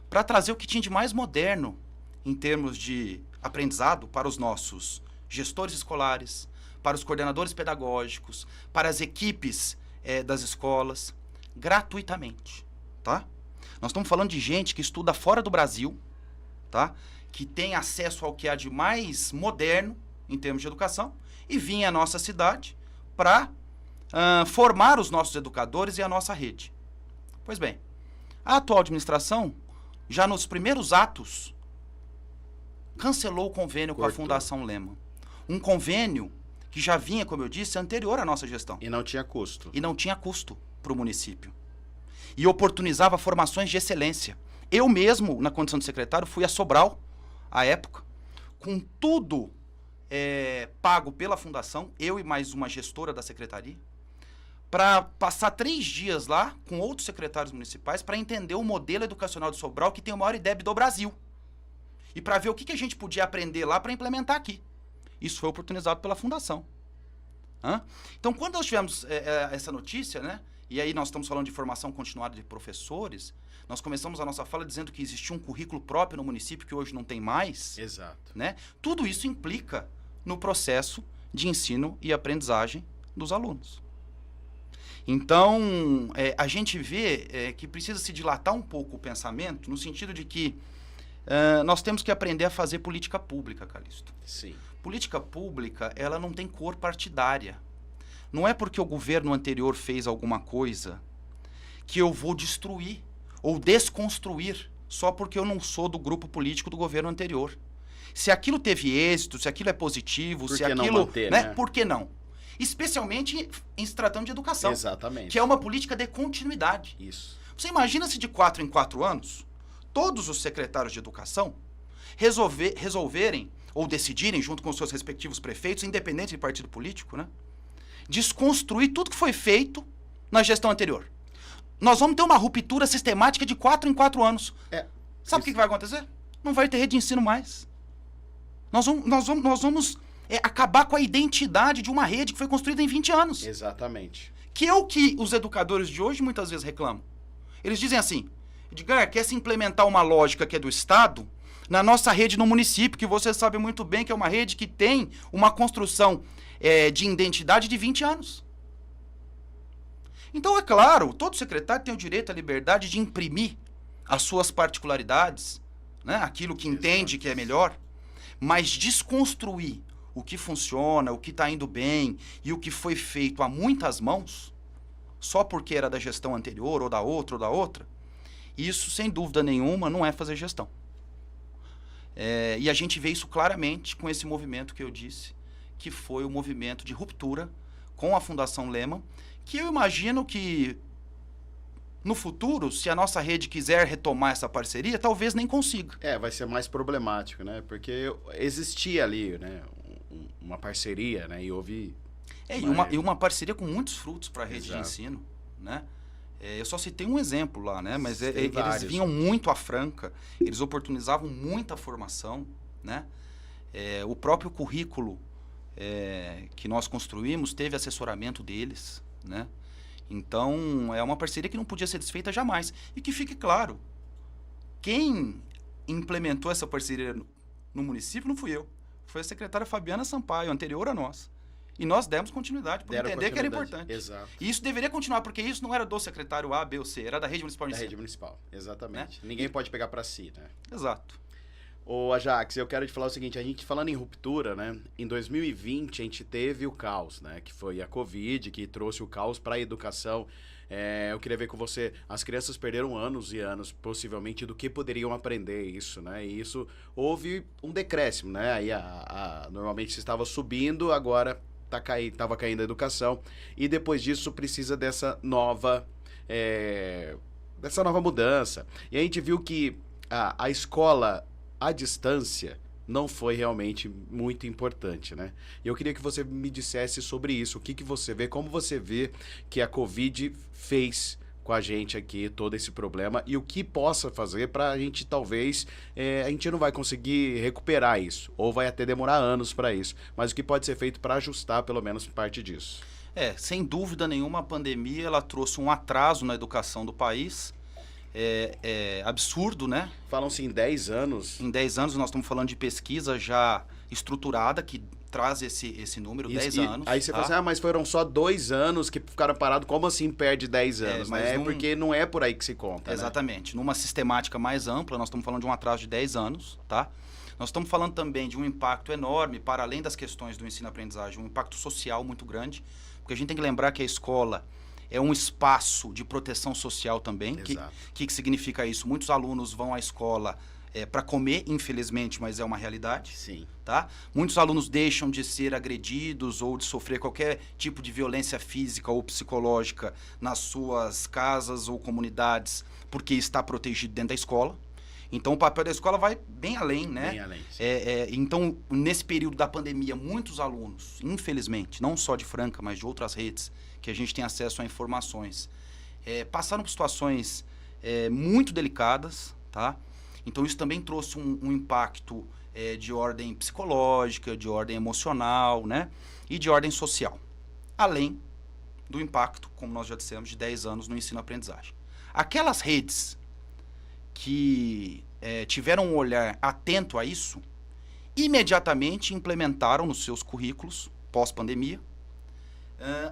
para trazer o que tinha de mais moderno em termos de aprendizado para os nossos gestores escolares, para os coordenadores pedagógicos, para as equipes das escolas, gratuitamente, tá? Nós estamos falando de gente que estuda fora do Brasil, tá? Que tem acesso ao que há de mais moderno em termos de educação e vinha à nossa cidade para formar os nossos educadores e a nossa rede. Pois bem, a atual administração, já nos primeiros atos, cancelou o convênio com a Fundação Lehman. Um convênio que já vinha, como eu disse, anterior à nossa gestão. E não tinha custo. E não tinha custo para o município. E oportunizava formações de excelência. Eu mesmo, na condição de secretário, fui a Sobral, à época, com tudo pago pela fundação, eu e mais uma gestora da secretaria, para passar 3 dias lá com outros secretários municipais para entender o modelo educacional de Sobral, que tem o maior IDEB do Brasil. E para ver o que a gente podia aprender lá para implementar aqui. Isso foi oportunizado pela fundação. Então, quando nós tivemos essa notícia, né, e aí nós estamos falando de formação continuada de professores, nós começamos a nossa fala dizendo que existia um currículo próprio no município que hoje não tem mais. Exato. Né? Tudo isso implica no processo de ensino e aprendizagem dos alunos. Então, a gente vê que precisa se dilatar um pouco o pensamento, no sentido de que nós temos que aprender a fazer política pública, Calixto. Sim. Política pública, ela não tem cor partidária. Não é porque o governo anterior fez alguma coisa que eu vou destruir ou desconstruir só porque eu não sou do grupo político do governo anterior. Se aquilo teve êxito, se aquilo é positivo, se aquilo... Não manter, né? Por que não? Especialmente em se tratando de educação. Exatamente. Que é uma política de continuidade. Isso. Você imagina se de 4 em 4 anos, todos os secretários de educação resolverem ou decidirem, junto com os seus respectivos prefeitos, independente de partido político, né, desconstruir tudo que foi feito na gestão anterior. Nós vamos ter uma ruptura sistemática de 4 em 4 anos. Sabe o que vai acontecer? Não vai ter rede de ensino mais. Nós vamos acabar com a identidade de uma rede que foi construída em 20 anos. Exatamente. Que é o que os educadores de hoje muitas vezes reclamam. Eles dizem assim, Edgar, quer se implementar uma lógica que é do Estado na nossa rede no município, que você sabe muito bem que é uma rede que tem uma construção de identidade de 20 anos. Então, é claro, todo secretário tem o direito à liberdade de imprimir as suas particularidades, né, aquilo que entende que é melhor, mas desconstruir o que funciona, o que está indo bem e o que foi feito a muitas mãos, só porque era da gestão anterior, ou da outra, isso, sem dúvida nenhuma, não é fazer gestão. E a gente vê isso claramente com esse movimento que eu disse, que foi o movimento de ruptura com a Fundação Lehman, que eu imagino que, no futuro, se a nossa rede quiser retomar essa parceria, talvez nem consiga. Vai ser mais problemático, né? Porque existia ali, né, uma parceria, né? E houve... E uma parceria com muitos frutos para a rede de ensino, né? Eu só citei um exemplo lá, né? Mas eles vinham muito à Franca, eles oportunizavam muita formação, né? O próprio currículo que nós construímos teve assessoramento deles, né? Então, é uma parceria que não podia ser desfeita jamais. E que fique claro, quem implementou essa parceria no município não fui eu. Foi a secretária Fabiana Sampaio, anterior a nós. E nós demos continuidade, por entender que era importante. Exato. E isso deveria continuar, porque isso não era do secretário A, B ou C, era da Rede Municipal de Ensino. Da Rede Municipal, exatamente. Né? Ninguém pode pegar para si, né? Exato. Ô, Ajax, eu quero te falar o seguinte, a gente falando em ruptura, né? Em 2020 a gente teve o caos, né? Que foi a Covid, que trouxe o caos para a educação. Eu queria ver com você, as crianças perderam anos e anos, possivelmente, do que poderiam aprender isso, né? E isso, houve um decréscimo, né? Aí normalmente se estava subindo, agora estava caindo a educação. E depois disso precisa dessa nova mudança. E a gente viu que a escola à distância não foi realmente muito importante, né? E eu queria que você me dissesse sobre isso, o que você vê, como você vê que a Covid fez com a gente aqui, todo esse problema, e o que possa fazer para a gente, talvez, a gente não vai conseguir recuperar isso, ou vai até demorar anos para isso, mas o que pode ser feito para ajustar, pelo menos, parte disso? Sem dúvida nenhuma, a pandemia ela trouxe um atraso na educação do país, absurdo, né? Falam-se em 10 anos. Em 10 anos, nós estamos falando de pesquisa já estruturada, que traz esse número, 10 anos. Aí você fala assim, mas foram só 2 anos que ficaram parados, como assim perde 10 anos? Né? Porque não é por aí que se conta. Exatamente. Né? Numa sistemática mais ampla, nós estamos falando de um atraso de 10 anos, tá? Nós estamos falando também de um impacto enorme, para além das questões do ensino-aprendizagem, um impacto social muito grande, porque a gente tem que lembrar que a escola é um espaço de proteção social também. Que significa isso? Muitos alunos vão à escola para comer, infelizmente, mas é uma realidade. Sim. Tá? Muitos alunos deixam de ser agredidos ou de sofrer qualquer tipo de violência física ou psicológica nas suas casas ou comunidades, porque está protegido dentro da escola. Então, o papel da escola vai bem além, né? Bem além, sim. Então, nesse período da pandemia, muitos alunos, infelizmente, não só de Franca, mas de outras redes, que a gente tem acesso a informações, passaram por situações muito delicadas, tá? Então, isso também trouxe um impacto de ordem psicológica, de ordem emocional, né? E de ordem social. Além do impacto, como nós já dissemos, de 10 anos no ensino-aprendizagem. Aquelas redes que tiveram um olhar atento a isso, imediatamente implementaram nos seus currículos, pós-pandemia,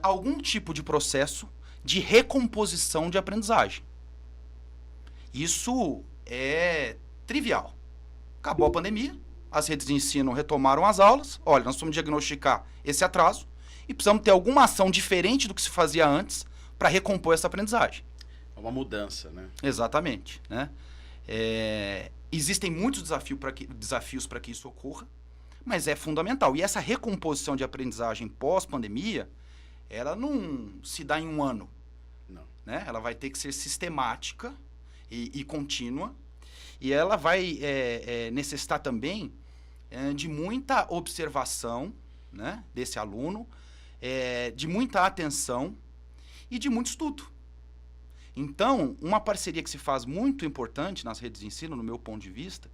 algum tipo de processo de recomposição de aprendizagem. Isso é trivial. Acabou a pandemia, as redes de ensino retomaram as aulas. Olha, nós vamos diagnosticar esse atraso e precisamos ter alguma ação diferente do que se fazia antes para recompor essa aprendizagem. É uma mudança, né? Exatamente, né? Existem muitos desafios para que isso ocorra, mas é fundamental. E essa recomposição de aprendizagem pós-pandemia, ela não se dá em um ano. Não. Né? Ela vai ter que ser sistemática e contínua, e ela vai necessitar também de muita observação, né, desse aluno, de muita atenção e de muito estudo. Então, uma parceria que se faz muito importante nas redes de ensino, no meu ponto de vista,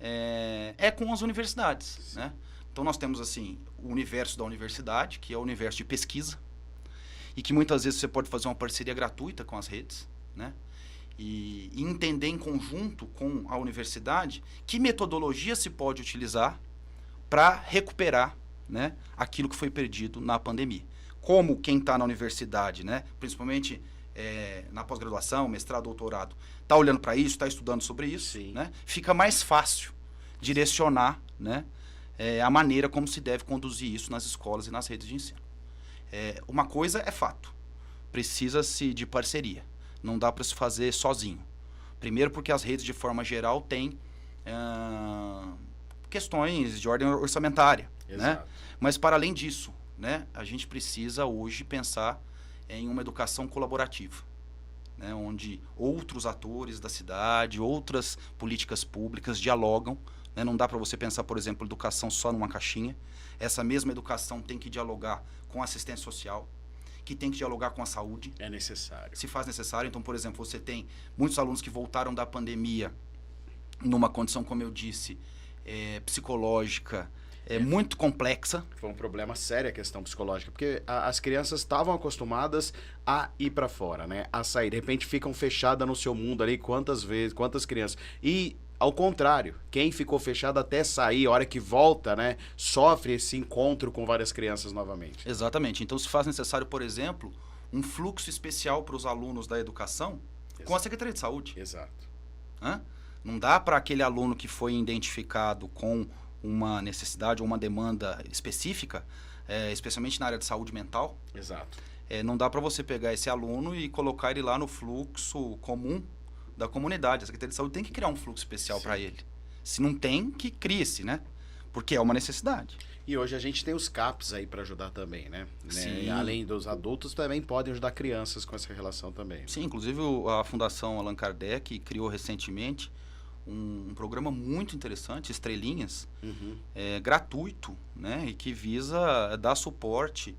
é com as universidades, né? Então, nós temos, assim, o universo da universidade, que é o universo de pesquisa, e que muitas vezes você pode fazer uma parceria gratuita com as redes, né? E entender em conjunto com a universidade que metodologia se pode utilizar para recuperar, né, aquilo que foi perdido na pandemia. Como quem está na universidade, né, principalmente na pós-graduação, mestrado, doutorado, está olhando para isso, está estudando sobre isso, né, fica mais fácil direcionar, né, a maneira como se deve conduzir isso nas escolas e nas redes de ensino. Uma coisa é fato, precisa-se de parceria, não dá para se fazer sozinho. Primeiro porque as redes, de forma geral, têm questões de ordem orçamentária, né? Mas, para além disso, né, a gente precisa hoje pensar em uma educação colaborativa, né, onde outros atores da cidade, outras políticas públicas dialogam, né? Não dá para você pensar, por exemplo, educação só numa caixinha. Essa mesma educação tem que dialogar com a assistência social, que tem que dialogar com a saúde. É necessário. Se faz necessário. Então, por exemplo, você tem muitos alunos que voltaram da pandemia numa condição, como eu disse, psicológica, muito complexa. Foi um problema sério a questão psicológica, porque as crianças estavam acostumadas a ir para fora, né? A sair. De repente ficam fechadas no seu mundo ali, quantas crianças. E, ao contrário, quem ficou fechado até sair, a hora que volta, né, sofre esse encontro com várias crianças novamente. Exatamente. Então, se faz necessário, por exemplo, um fluxo especial para os alunos da educação com a Secretaria de Saúde. Exato. Não dá para aquele aluno que foi identificado com uma necessidade ou uma demanda específica, especialmente na área de saúde mental. Exato. Não dá para você pegar esse aluno e colocar ele lá no fluxo comum da comunidade. A Secretaria de Saúde tem que criar um fluxo especial para ele. Se não tem, que crie-se, né? Porque é uma necessidade. E hoje a gente tem os CAPs aí para ajudar também, né? Sim. Além dos adultos, também podem ajudar crianças com essa relação também. Sim, inclusive a Fundação Allan Kardec criou recentemente um programa muito interessante, Estrelinhas, gratuito, né? E que visa dar suporte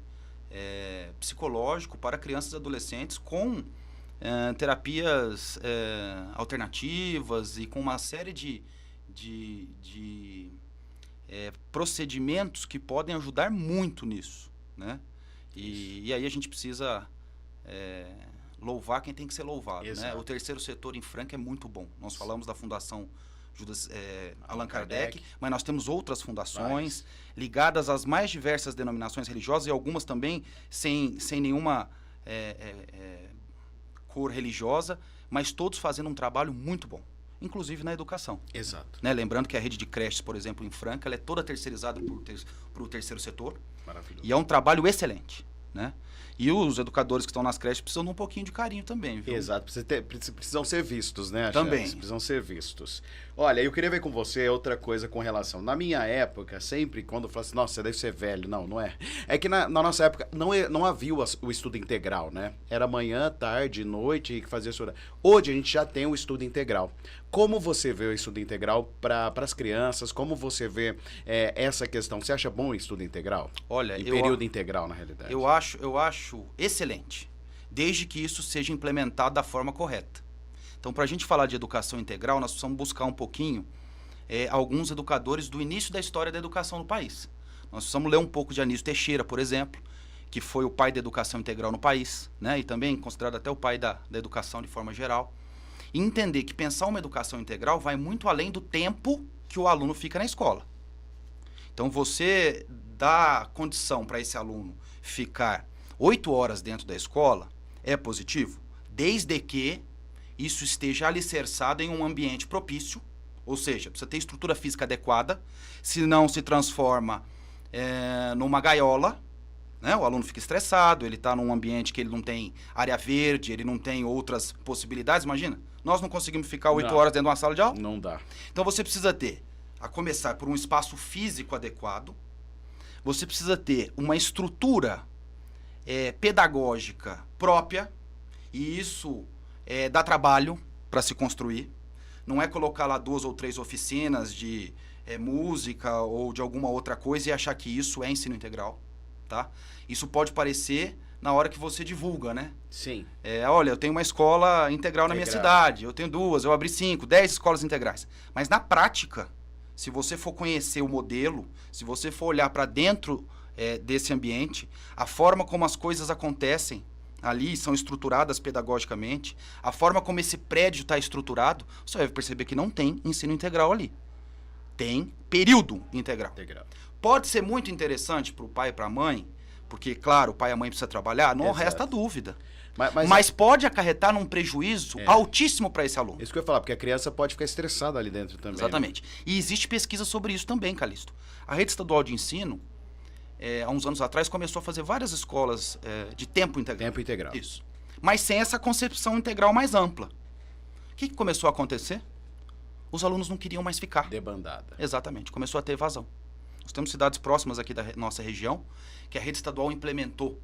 psicológico para crianças e adolescentes com terapias alternativas e com uma série de procedimentos que podem ajudar muito nisso, né? E aí a gente precisa louvar quem tem que ser louvado, né? O terceiro setor em Franca é muito bom. Nós falamos da Fundação Allan Kardec, mas nós temos outras fundações ligadas às mais diversas denominações religiosas e algumas também sem nenhuma cor religiosa, mas todos fazendo um trabalho muito bom, inclusive na educação. Exato. Né? Lembrando que a rede de creches, por exemplo, em Franca, ela é toda terceirizada para o terceiro setor. Maravilhoso. E é um trabalho excelente, né? E os educadores que estão nas creches precisam de um pouquinho de carinho também, viu? Exato, precisam ser vistos, né? Também. Precisam ser vistos. Olha, eu queria ver com você outra coisa com relação. Na minha época, sempre quando eu falo assim, nossa, você deve ser velho. Não, não é. É que na nossa época não havia o estudo integral, né? Era manhã, tarde, noite que fazia isso. Hoje a gente já tem o estudo integral. Como você vê o estudo integral para as crianças? Como você vê essa questão? Você acha bom o estudo integral? Olha, período integral, na realidade. Eu acho excelente, desde que isso seja implementado da forma correta. Então, para a gente falar de educação integral, nós precisamos buscar um pouquinho alguns educadores do início da história da educação no país. Nós precisamos ler um pouco de Anísio Teixeira, por exemplo, que foi o pai da educação integral no país, né? E também considerado até o pai da educação de forma geral. E entender que pensar uma educação integral vai muito além do tempo que o aluno fica na escola. Então, você dá condição para esse aluno ficar 8 horas dentro da escola é positivo, desde que isso esteja alicerçado em um ambiente propício, ou seja, precisa ter estrutura física adequada, senão se transforma numa gaiola, né? O aluno fica estressado, ele está num ambiente que ele não tem área verde, ele não tem outras possibilidades, imagina. Nós não conseguimos ficar 8 horas dentro de uma sala de aula? Não dá. Então você precisa ter, a começar por um espaço físico adequado, você precisa ter uma estrutura pedagógica própria, e isso dá trabalho para se construir. Não é colocar lá 2 ou 3 oficinas de música ou de alguma outra coisa e achar que isso é ensino integral, tá? Isso pode parecer na hora que você divulga, né? Sim. Olha, eu tenho uma escola integral na minha cidade, eu tenho 2, eu abri 5, 10 escolas integrais. Mas na prática, se você for conhecer o modelo, se você for olhar para dentro desse ambiente, a forma como as coisas acontecem ali, são estruturadas pedagogicamente, a forma como esse prédio está estruturado, você vai perceber que não tem ensino integral ali. Tem período integral. Pode ser muito interessante para o pai e para a mãe, porque, claro, o pai e a mãe precisam trabalhar, não resta dúvida. Mas pode acarretar num prejuízo altíssimo para esse aluno. Isso que eu ia falar, porque a criança pode ficar estressada ali dentro também. Exatamente. Né? E existe pesquisa sobre isso também, Calixto. A rede estadual de ensino, há uns anos atrás, começou a fazer várias escolas de tempo integral. Tempo integral. Isso. Mas sem essa concepção integral mais ampla. O que começou a acontecer? Os alunos não queriam mais ficar. Debandada. Exatamente. Começou a ter evasão. Nós temos cidades próximas aqui da nossa região que a rede estadual implementou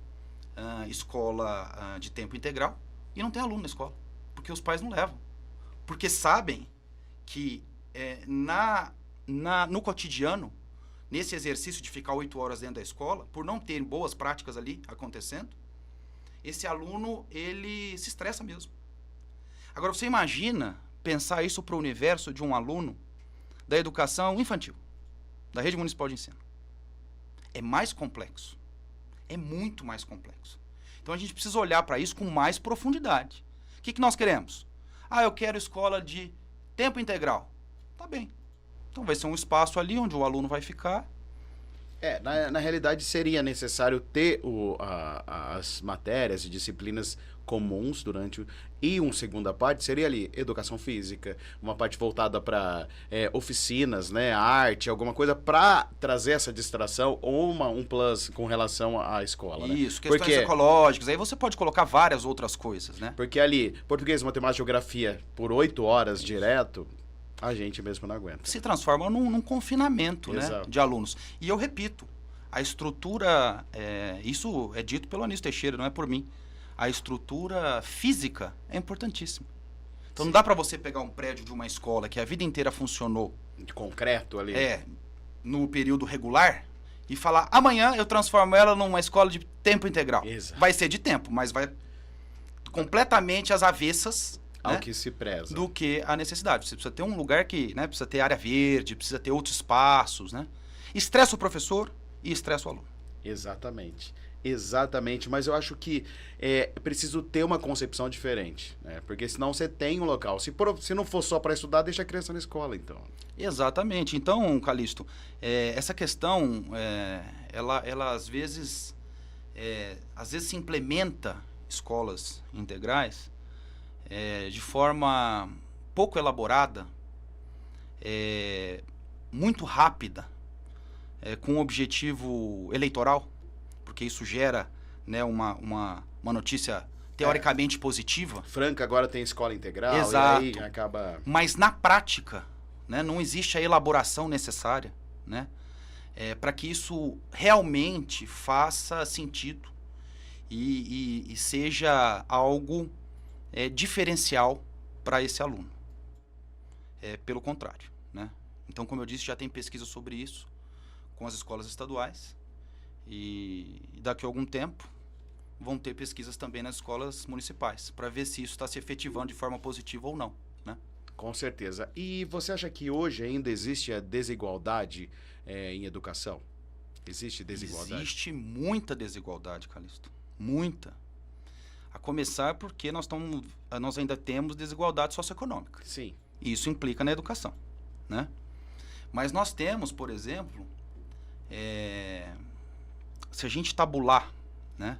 escola de tempo integral e não tem aluno na escola, porque os pais não levam. Porque sabem que no cotidiano, nesse exercício de ficar 8 horas dentro da escola, por não ter boas práticas ali acontecendo, esse aluno, ele se estressa mesmo. Agora, você imagina pensar isso para o universo de um aluno da educação infantil, da rede municipal de ensino. É mais complexo. É muito mais complexo. Então, a gente precisa olhar para isso com mais profundidade. O que nós queremos? Eu quero escola de tempo integral. Tá bem. Então, vai ser um espaço ali onde o aluno vai ficar. Na realidade, seria necessário ter as matérias e disciplinas comuns e uma segunda parte seria ali educação física, uma parte voltada para oficinas, né, arte, alguma coisa para trazer essa distração ou um plus com relação à escola. Isso, né? Questões ecológicas, aí você pode colocar várias outras coisas, né? Porque ali, português, matemática, geografia, por 8 horas direto, a gente mesmo não aguenta. Se transforma num confinamento, né, de alunos. E eu repito, a estrutura, isso é dito pelo Anísio Teixeira, não é por mim. A estrutura física é importantíssima. Então, Não dá para você pegar um prédio de uma escola que a vida inteira funcionou... De concreto ali. No período regular, e falar, amanhã eu transformo ela numa escola de tempo integral. Exato. Vai ser de tempo, mas vai completamente às avessas... Ao que se preza. Do que a necessidade. Você precisa ter um lugar que, né, precisa ter área verde, precisa ter outros espaços, né? Estressa o professor e estressa o aluno. Exatamente, mas eu acho que é preciso ter uma concepção diferente, né? Porque senão você tem um local. Se não for só para estudar, deixa a criança na escola, então. Exatamente. Então, Calixto, essa questão, ela às vezes se implementa escolas integrais de forma pouco elaborada, muito rápida, com um objetivo eleitoral, porque isso gera, né, uma notícia teoricamente positiva. Franca agora tem escola integral. Exato. E aí acaba... Mas na prática, né, não existe a elaboração necessária, né, para que isso realmente faça sentido e seja algo diferencial para esse aluno. Pelo contrário, né? Então, como eu disse, já tem pesquisa sobre isso com as escolas estaduais e daqui a algum tempo vão ter pesquisas também nas escolas municipais para ver se isso está se efetivando de forma positiva ou não, né? Com certeza. E você acha que hoje ainda existe a desigualdade em educação? Existe desigualdade? Existe muita desigualdade, Calixto. Muita. A começar porque nós ainda temos desigualdade socioeconômica. Sim. E isso implica na educação, né? Mas nós temos, por exemplo, se a gente tabular, né,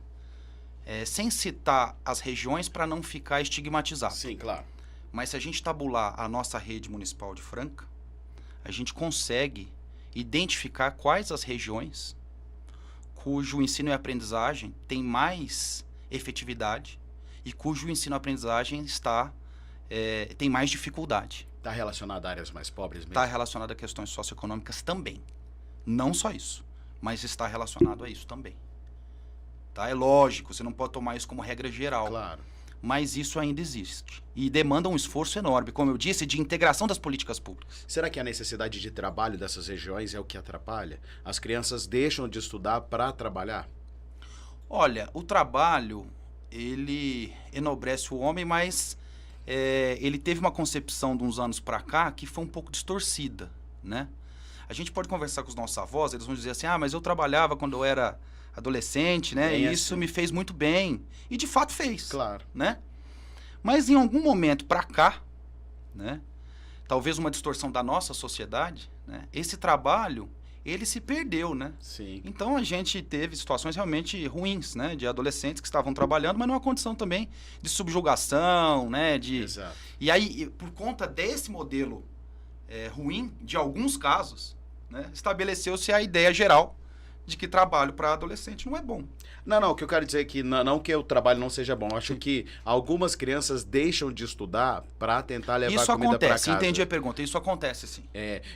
sem citar as regiões para não ficar estigmatizado. Sim, claro. Mas se a gente tabular a nossa rede municipal de Franca, a gente consegue identificar quais as regiões cujo ensino e aprendizagem tem mais efetividade e cujo ensino-aprendizagem tem mais dificuldade. Está relacionado a áreas mais pobres mesmo? Está relacionado a questões socioeconômicas também. Não só isso, mas está relacionado a isso também. Tá? É lógico, você não pode tomar isso como regra geral. Claro. Mas isso ainda existe. E demanda um esforço enorme, como eu disse, de integração das políticas públicas. Será que a necessidade de trabalho dessas regiões é o que atrapalha? As crianças deixam de estudar para trabalhar? Olha, o trabalho, ele enobrece o homem, mas ele teve uma concepção de uns anos para cá que foi um pouco distorcida, né? A gente pode conversar com os nossos avós, eles vão dizer assim, mas eu trabalhava quando eu era adolescente, né? E isso me fez muito bem. E de fato fez. Claro. Né? Mas em algum momento pra cá, né? Talvez uma distorção da nossa sociedade, né? Esse trabalho, ele se perdeu, né? Sim. Então a gente teve situações realmente ruins, né? De adolescentes que estavam trabalhando, mas numa condição também de subjugação, né? Exato. E aí, por conta desse modelo ruim, de alguns casos, né? Estabeleceu-se a ideia geral de que trabalho para adolescente não é bom. Não, o que eu quero dizer é que não que o trabalho não seja bom. Eu acho que algumas crianças deixam de estudar para tentar levar isso comida para casa. Isso acontece, entendi a pergunta. Isso acontece, sim.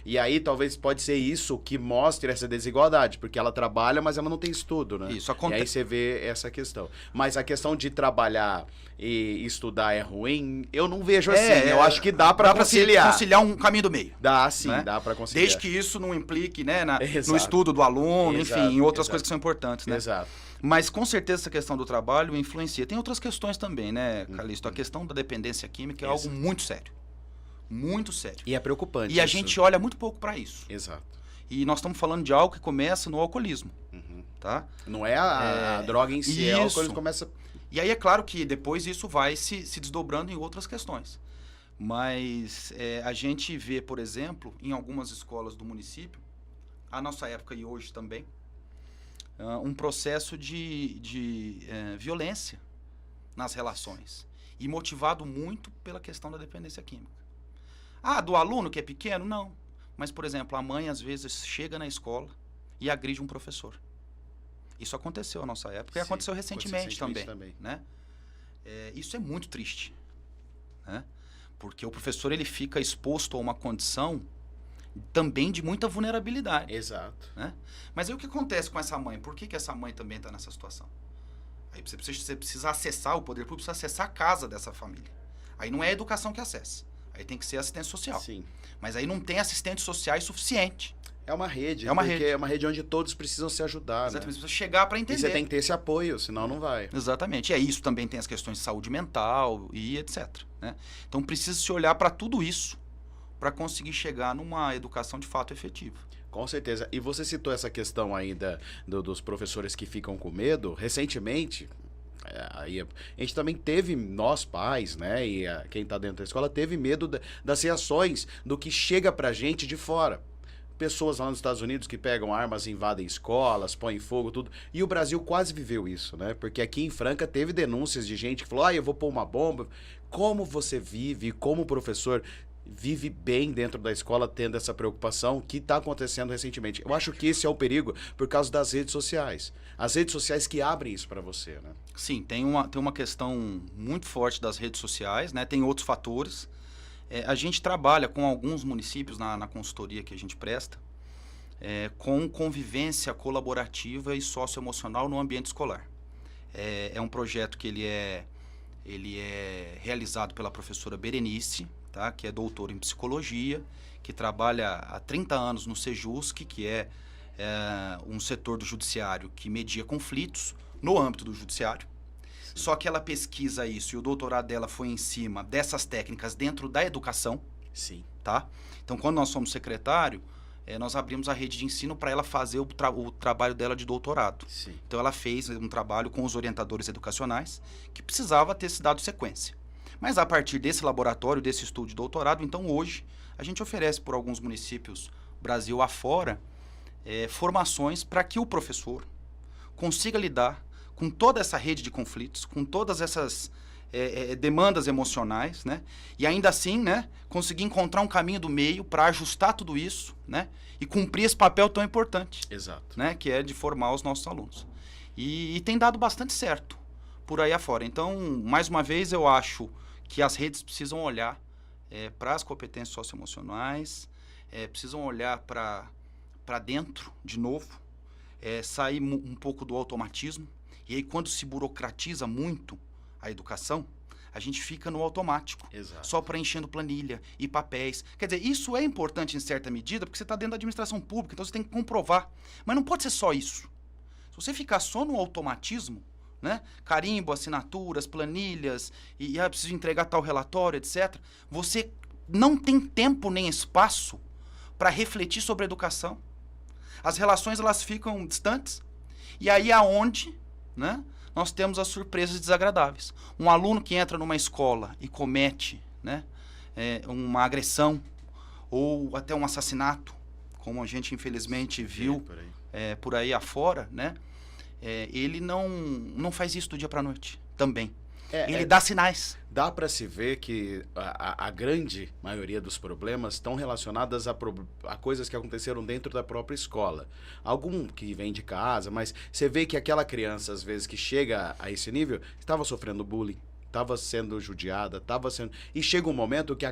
E aí talvez pode ser isso que mostre essa desigualdade, porque ela trabalha, mas ela não tem estudo, né? Isso acontece. E aí você vê essa questão. Mas a questão de trabalhar e estudar é ruim, eu não vejo assim. Eu acho que dá para conciliar. Conciliar um caminho do meio. Dá, sim, né? Dá para conciliar. Desde que isso não implique, né, no estudo do aluno, enfim, em outras coisas que são importantes, né? Exato. Mas com certeza essa questão do trabalho influencia. Tem outras questões também, né, Calixto? A questão da dependência química é algo muito sério. Muito sério. E é preocupante. E a gente olha muito pouco para isso. Exato. E nós estamos falando de algo que começa no alcoolismo. Tá? Não é a droga em si, é o alcoolismo começa... E aí é claro que depois isso vai se desdobrando em outras questões. Mas a gente vê, por exemplo, em algumas escolas do município, a nossa época e hoje também, um processo de violência nas relações. E motivado muito pela questão da dependência química. Do aluno que é pequeno? Não. Mas, por exemplo, a mãe às vezes chega na escola e agride um professor. Isso aconteceu na nossa época e aconteceu recentemente também. Né? Isso é muito triste. Né? Porque o professor ele fica exposto a uma condição também de muita vulnerabilidade. Exato. Né? Mas aí o que acontece com essa mãe? Por que essa mãe também está nessa situação? Aí você precisa acessar, o poder público precisa acessar a casa dessa família. Aí não é a educação que acessa. Aí tem que ser assistência social. Sim. Mas aí não tem assistentes sociais suficiente. É uma rede. É uma rede. É uma rede onde todos precisam se ajudar. Exatamente. Né? Você precisa chegar para entender. E você tem que ter esse apoio, senão não vai. Exatamente. E isso também tem as questões de saúde mental e etc. Né? Então precisa se olhar para tudo isso para conseguir chegar numa educação de fato efetiva. Com certeza. E você citou essa questão ainda dos professores que ficam com medo. Recentemente, a gente também teve, nós pais, né, e quem está dentro da escola, teve medo das reações do que chega pra gente de fora. Pessoas lá nos Estados Unidos que pegam armas, invadem escolas, põem fogo, tudo. E o Brasil quase viveu isso, né? Porque aqui em Franca teve denúncias de gente que falou, eu vou pôr uma bomba. Como você vive, como professor vive bem dentro da escola tendo essa preocupação que está acontecendo recentemente? Eu acho que esse é o perigo por causa das redes sociais. As redes sociais que abrem isso para você, né? Sim, tem uma questão muito forte das redes sociais, né? Tem outros fatores. A gente trabalha com alguns municípios na consultoria que a gente presta com convivência colaborativa e socioemocional no ambiente escolar. É um projeto que ele é realizado pela professora Berenice, tá? Que é doutora em psicologia, que trabalha há 30 anos no Sejusc, que é um setor do judiciário que media conflitos no âmbito do judiciário. Só que ela pesquisa isso e o doutorado dela foi em cima dessas técnicas dentro da educação. Sim. Tá? Então, quando nós somos secretário, nós abrimos a rede de ensino para ela fazer o trabalho dela de doutorado. Sim. Então, ela fez um trabalho com os orientadores educacionais que precisava ter se dado sequência. Mas, a partir desse laboratório, desse estudo de doutorado, então, hoje, a gente oferece por alguns municípios, Brasil afora, formações para que o professor consiga lidar com toda essa rede de conflitos, com todas essas demandas emocionais, né? E ainda assim, né, conseguir encontrar um caminho do meio para ajustar tudo isso, né? E cumprir esse papel tão importante. Exato. Né, que é de formar os nossos alunos. E tem dado bastante certo por aí afora. Então, mais uma vez, eu acho que as redes precisam olhar para as competências socioemocionais, precisam olhar para dentro, de novo, sair um pouco do automatismo. E aí, quando se burocratiza muito a educação, a gente fica no automático. Exato. Só preenchendo planilha e papéis. Quer dizer, isso é importante em certa medida, porque você está dentro da administração pública, então você tem que comprovar. Mas não pode ser só isso. Se você ficar só no automatismo, né? Carimbo, assinaturas, planilhas, e preciso entregar tal relatório, etc., você não tem tempo nem espaço para refletir sobre a educação. As relações elas ficam distantes. E aí aonde, né, nós temos as surpresas desagradáveis. Um aluno que entra numa escola e comete, né, uma agressão ou até um assassinato, como a gente infelizmente viu por aí afora, né, ele não faz isso do dia para a noite também. Ele dá sinais. Dá para se ver que a grande maioria dos problemas estão relacionadas a coisas que aconteceram dentro da própria escola. Algum que vem de casa, mas você vê que aquela criança, às vezes, que chega a esse nível, estava sofrendo bullying, estava sendo judiada, estava sendo... E chega um momento que,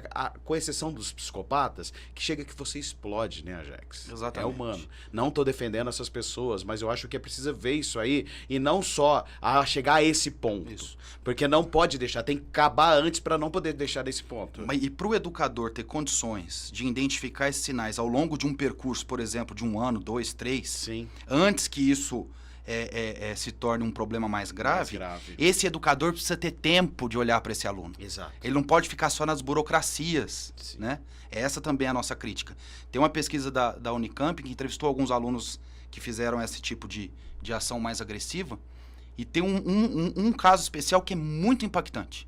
com exceção dos psicopatas, que chega que você explode, né, Ajax? Exatamente. É humano. Não estou defendendo essas pessoas, mas eu acho que é preciso ver isso aí e não só chegar a esse ponto. Isso. Porque não pode deixar, tem que acabar antes para não poder deixar desse ponto. E para o educador ter condições de identificar esses sinais ao longo de um percurso, por exemplo, de 1 ano, 2, 3, Sim. antes que isso... se torne um problema mais grave, esse educador precisa ter tempo de olhar para esse aluno. Exato. Ele não pode ficar só nas burocracias, né? Essa também é a nossa crítica. Tem uma pesquisa da Unicamp que entrevistou alguns alunos que fizeram esse tipo de ação mais agressiva e tem um caso especial que é muito impactante.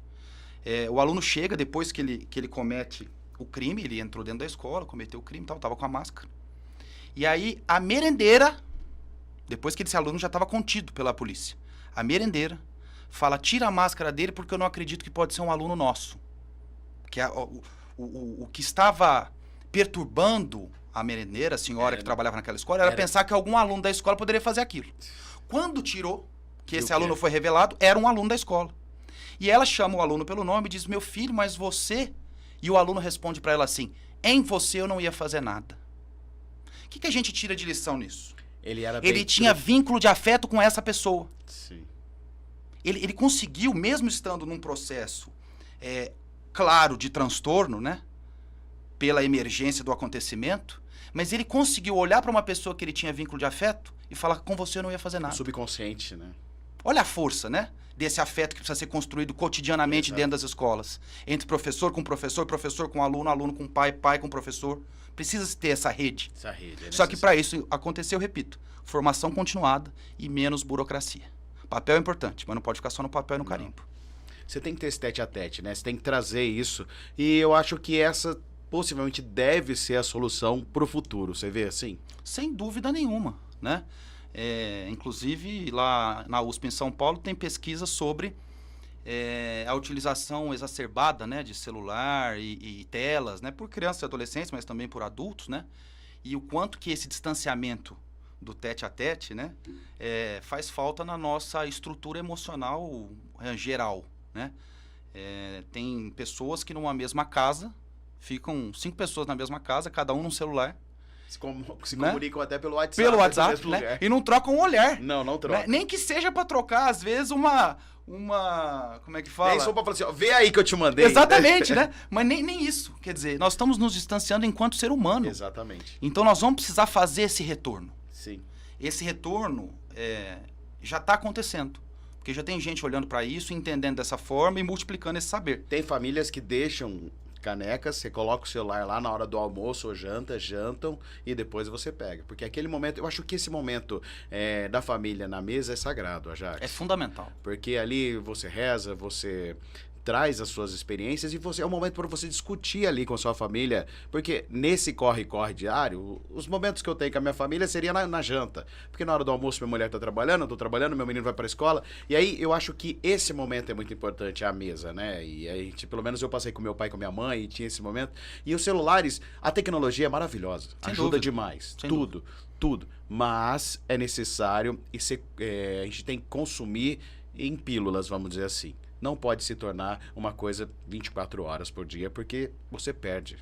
O aluno chega depois que ele comete o crime, ele entrou dentro da escola, cometeu o crime, estava com a máscara. E aí a merendeira... Depois que esse aluno já estava contido pela polícia. A merendeira fala, tira a máscara dele porque eu não acredito que pode ser um aluno nosso. Que o que estava perturbando a merendeira, a senhora que trabalhava naquela escola, era pensar que algum aluno da escola poderia fazer aquilo. Quando tirou, que esse aluno foi revelado, era um aluno da escola. E ela chama o aluno pelo nome e diz, meu filho, mas você... E o aluno responde para ela assim, em você eu não ia fazer nada. O que a gente tira de lição nisso? Ele tinha vínculo de afeto com essa pessoa. Sim. Ele conseguiu, mesmo estando num processo claro de transtorno, né? Pela emergência do acontecimento, mas ele conseguiu olhar para uma pessoa que ele tinha vínculo de afeto e falar, com você eu não ia fazer nada. Subconsciente, né? Olha a força, né? Desse afeto que precisa ser construído cotidianamente dentro das escolas. Entre professor com aluno, aluno com pai, pai com professor. Precisa ter essa rede. Só que para isso acontecer, eu repito, formação continuada e menos burocracia. Papel é importante, mas não pode ficar só no papel e no carimbo. Você tem que ter esse tete-a-tete, né? Você tem que trazer isso. E eu acho que essa possivelmente deve ser a solução para o futuro. Você vê assim? Sem dúvida nenhuma, né? Inclusive, lá na USP em São Paulo, tem pesquisa sobre a utilização exacerbada, né, de celular e telas, né, por crianças e adolescentes, mas também por adultos, né? E o quanto que esse distanciamento do tete-a-tete, né, faz falta na nossa estrutura emocional geral, né? Tem pessoas que numa mesma casa, ficam 5 pessoas na mesma casa, cada um num celular, se comunicam até pelo WhatsApp. Pelo WhatsApp, né? E não trocam um olhar. Não trocam. Né? Nem que seja para trocar, às vezes, uma... Como é que fala? Nem só para falar assim, ó, vê aí que eu te mandei. Exatamente, né? Mas nem isso. Quer dizer, nós estamos nos distanciando enquanto ser humano. Exatamente. Então, nós vamos precisar fazer esse retorno. Sim. Esse retorno já está acontecendo. Porque já tem gente olhando para isso, entendendo dessa forma e multiplicando esse saber. Tem famílias que deixam... canecas, você coloca o celular lá na hora do almoço ou jantam e depois você pega. Porque aquele momento, eu acho que esse momento da família na mesa é sagrado, Ajax. É fundamental. Porque ali você reza, você traz as suas experiências e é um momento para você discutir ali com a sua família, porque nesse corre-corre diário, os momentos que eu tenho com a minha família seria na janta, porque na hora do almoço minha mulher está trabalhando, eu estou trabalhando, meu menino vai para a escola, e aí eu acho que esse momento é muito importante, a mesa, né? E aí, pelo menos eu passei com meu pai e com minha mãe e tinha esse momento, e os celulares, a tecnologia é maravilhosa, ajuda demais, tudo, mas é necessário a gente tem que consumir em pílulas, vamos dizer assim. Não pode se tornar uma coisa 24 horas por dia, porque você perde.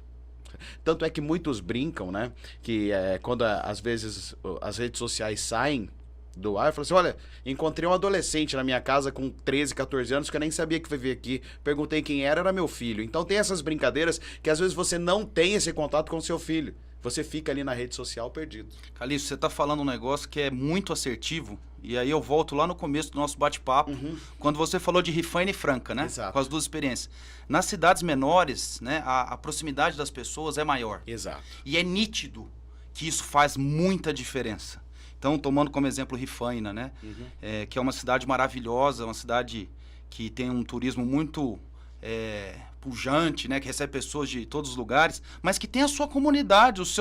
Tanto é que muitos brincam, né? Que quando às vezes as redes sociais saem do ar, falam assim, olha, encontrei um adolescente na minha casa com 13, 14 anos que eu nem sabia que vivia aqui. Perguntei quem era meu filho. Então tem essas brincadeiras que às vezes você não tem esse contato com o seu filho. Você fica ali na rede social perdido. Calixto, você está falando um negócio que é muito assertivo, e aí eu volto lá no começo do nosso bate-papo, quando você falou de Rifaina e Franca, né? Exato. Com as duas experiências. Nas cidades menores, né, a proximidade das pessoas é maior. Exato. E é nítido que isso faz muita diferença. Então, tomando como exemplo Rifaina, né? Que é uma cidade maravilhosa, uma cidade que tem um turismo muito pujante, né? Que recebe pessoas de todos os lugares, mas que tem a sua comunidade, os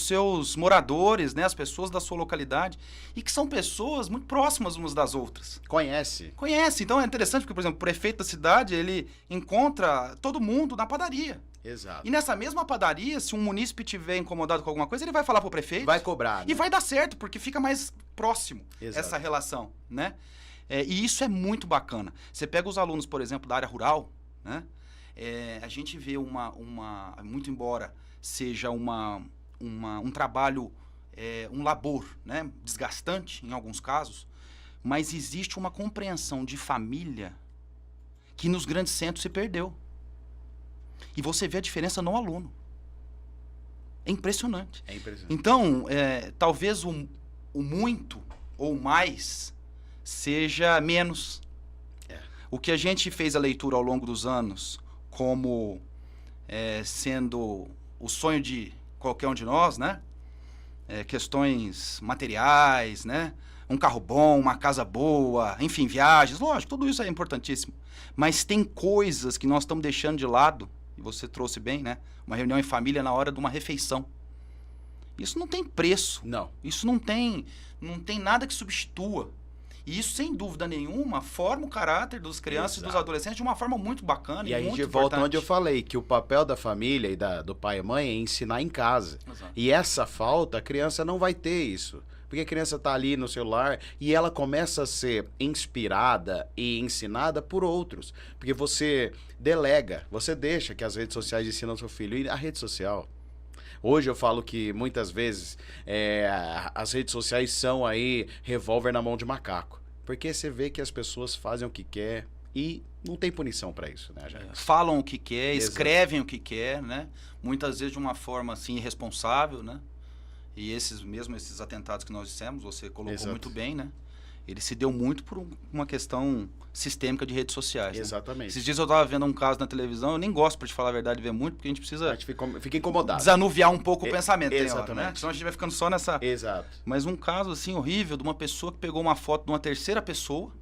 seus moradores, né? As pessoas da sua localidade, e que são pessoas muito próximas umas das outras. Conhece. Então é interessante porque, por exemplo, o prefeito da cidade, ele encontra todo mundo na padaria. Exato. E nessa mesma padaria, se um munícipe estiver incomodado com alguma coisa, ele vai falar pro prefeito. Vai cobrar, né? E vai dar certo, porque fica mais próximo. Exato. Essa relação, né? E isso é muito bacana. Você pega os alunos, por exemplo, da área rural, né? A gente vê muito embora seja um trabalho, um labor, né? Desgastante em alguns casos, mas existe uma compreensão de família que nos grandes centros se perdeu. E você vê a diferença no aluno. É impressionante. É impressionante. Então, talvez o muito ou mais seja menos. O que a gente fez a leitura ao longo dos anos como sendo o sonho de qualquer um de nós, né? Questões materiais, né? Um carro bom, uma casa boa, enfim, viagens, lógico, tudo isso é importantíssimo. Mas tem coisas que nós estamos deixando de lado, e você trouxe bem, né? Uma reunião em família na hora de uma refeição. Isso não tem preço. Não. Isso não tem nada que substitua. E isso, sem dúvida nenhuma, forma o caráter dos crianças e dos adolescentes de uma forma muito bacana e a muito gente importante. volta onde eu falei, que o papel da família e do pai e mãe é ensinar em casa. Exato. E essa falta, a criança não vai ter isso. Porque a criança está ali no celular e ela começa a ser inspirada e ensinada por outros. Porque você delega, você deixa que as redes sociais ensinam seu filho. E a rede social... Hoje eu falo que muitas vezes as redes sociais são aí revólver na mão de macaco. Porque você vê que as pessoas fazem o que quer e não tem punição para isso, né, Jair? Falam o que quer, Exato. escrevem o que quer, né? Muitas vezes de uma forma assim irresponsável, né? E esses atentados que nós dissemos, você colocou Exato. muito bem, né? Ele se deu muito por uma questão sistêmica de redes sociais. Exatamente. Né? Esses dias eu estava vendo um caso na televisão, eu nem gosto, para te falar a verdade, de ver muito, porque a gente precisa A gente fica incomodado. desanuviar um pouco o pensamento, tem hora, exatamente. né? Senão a gente vai ficando só nessa... Exato. Mas um caso assim horrível de uma pessoa que pegou uma foto de uma terceira pessoa,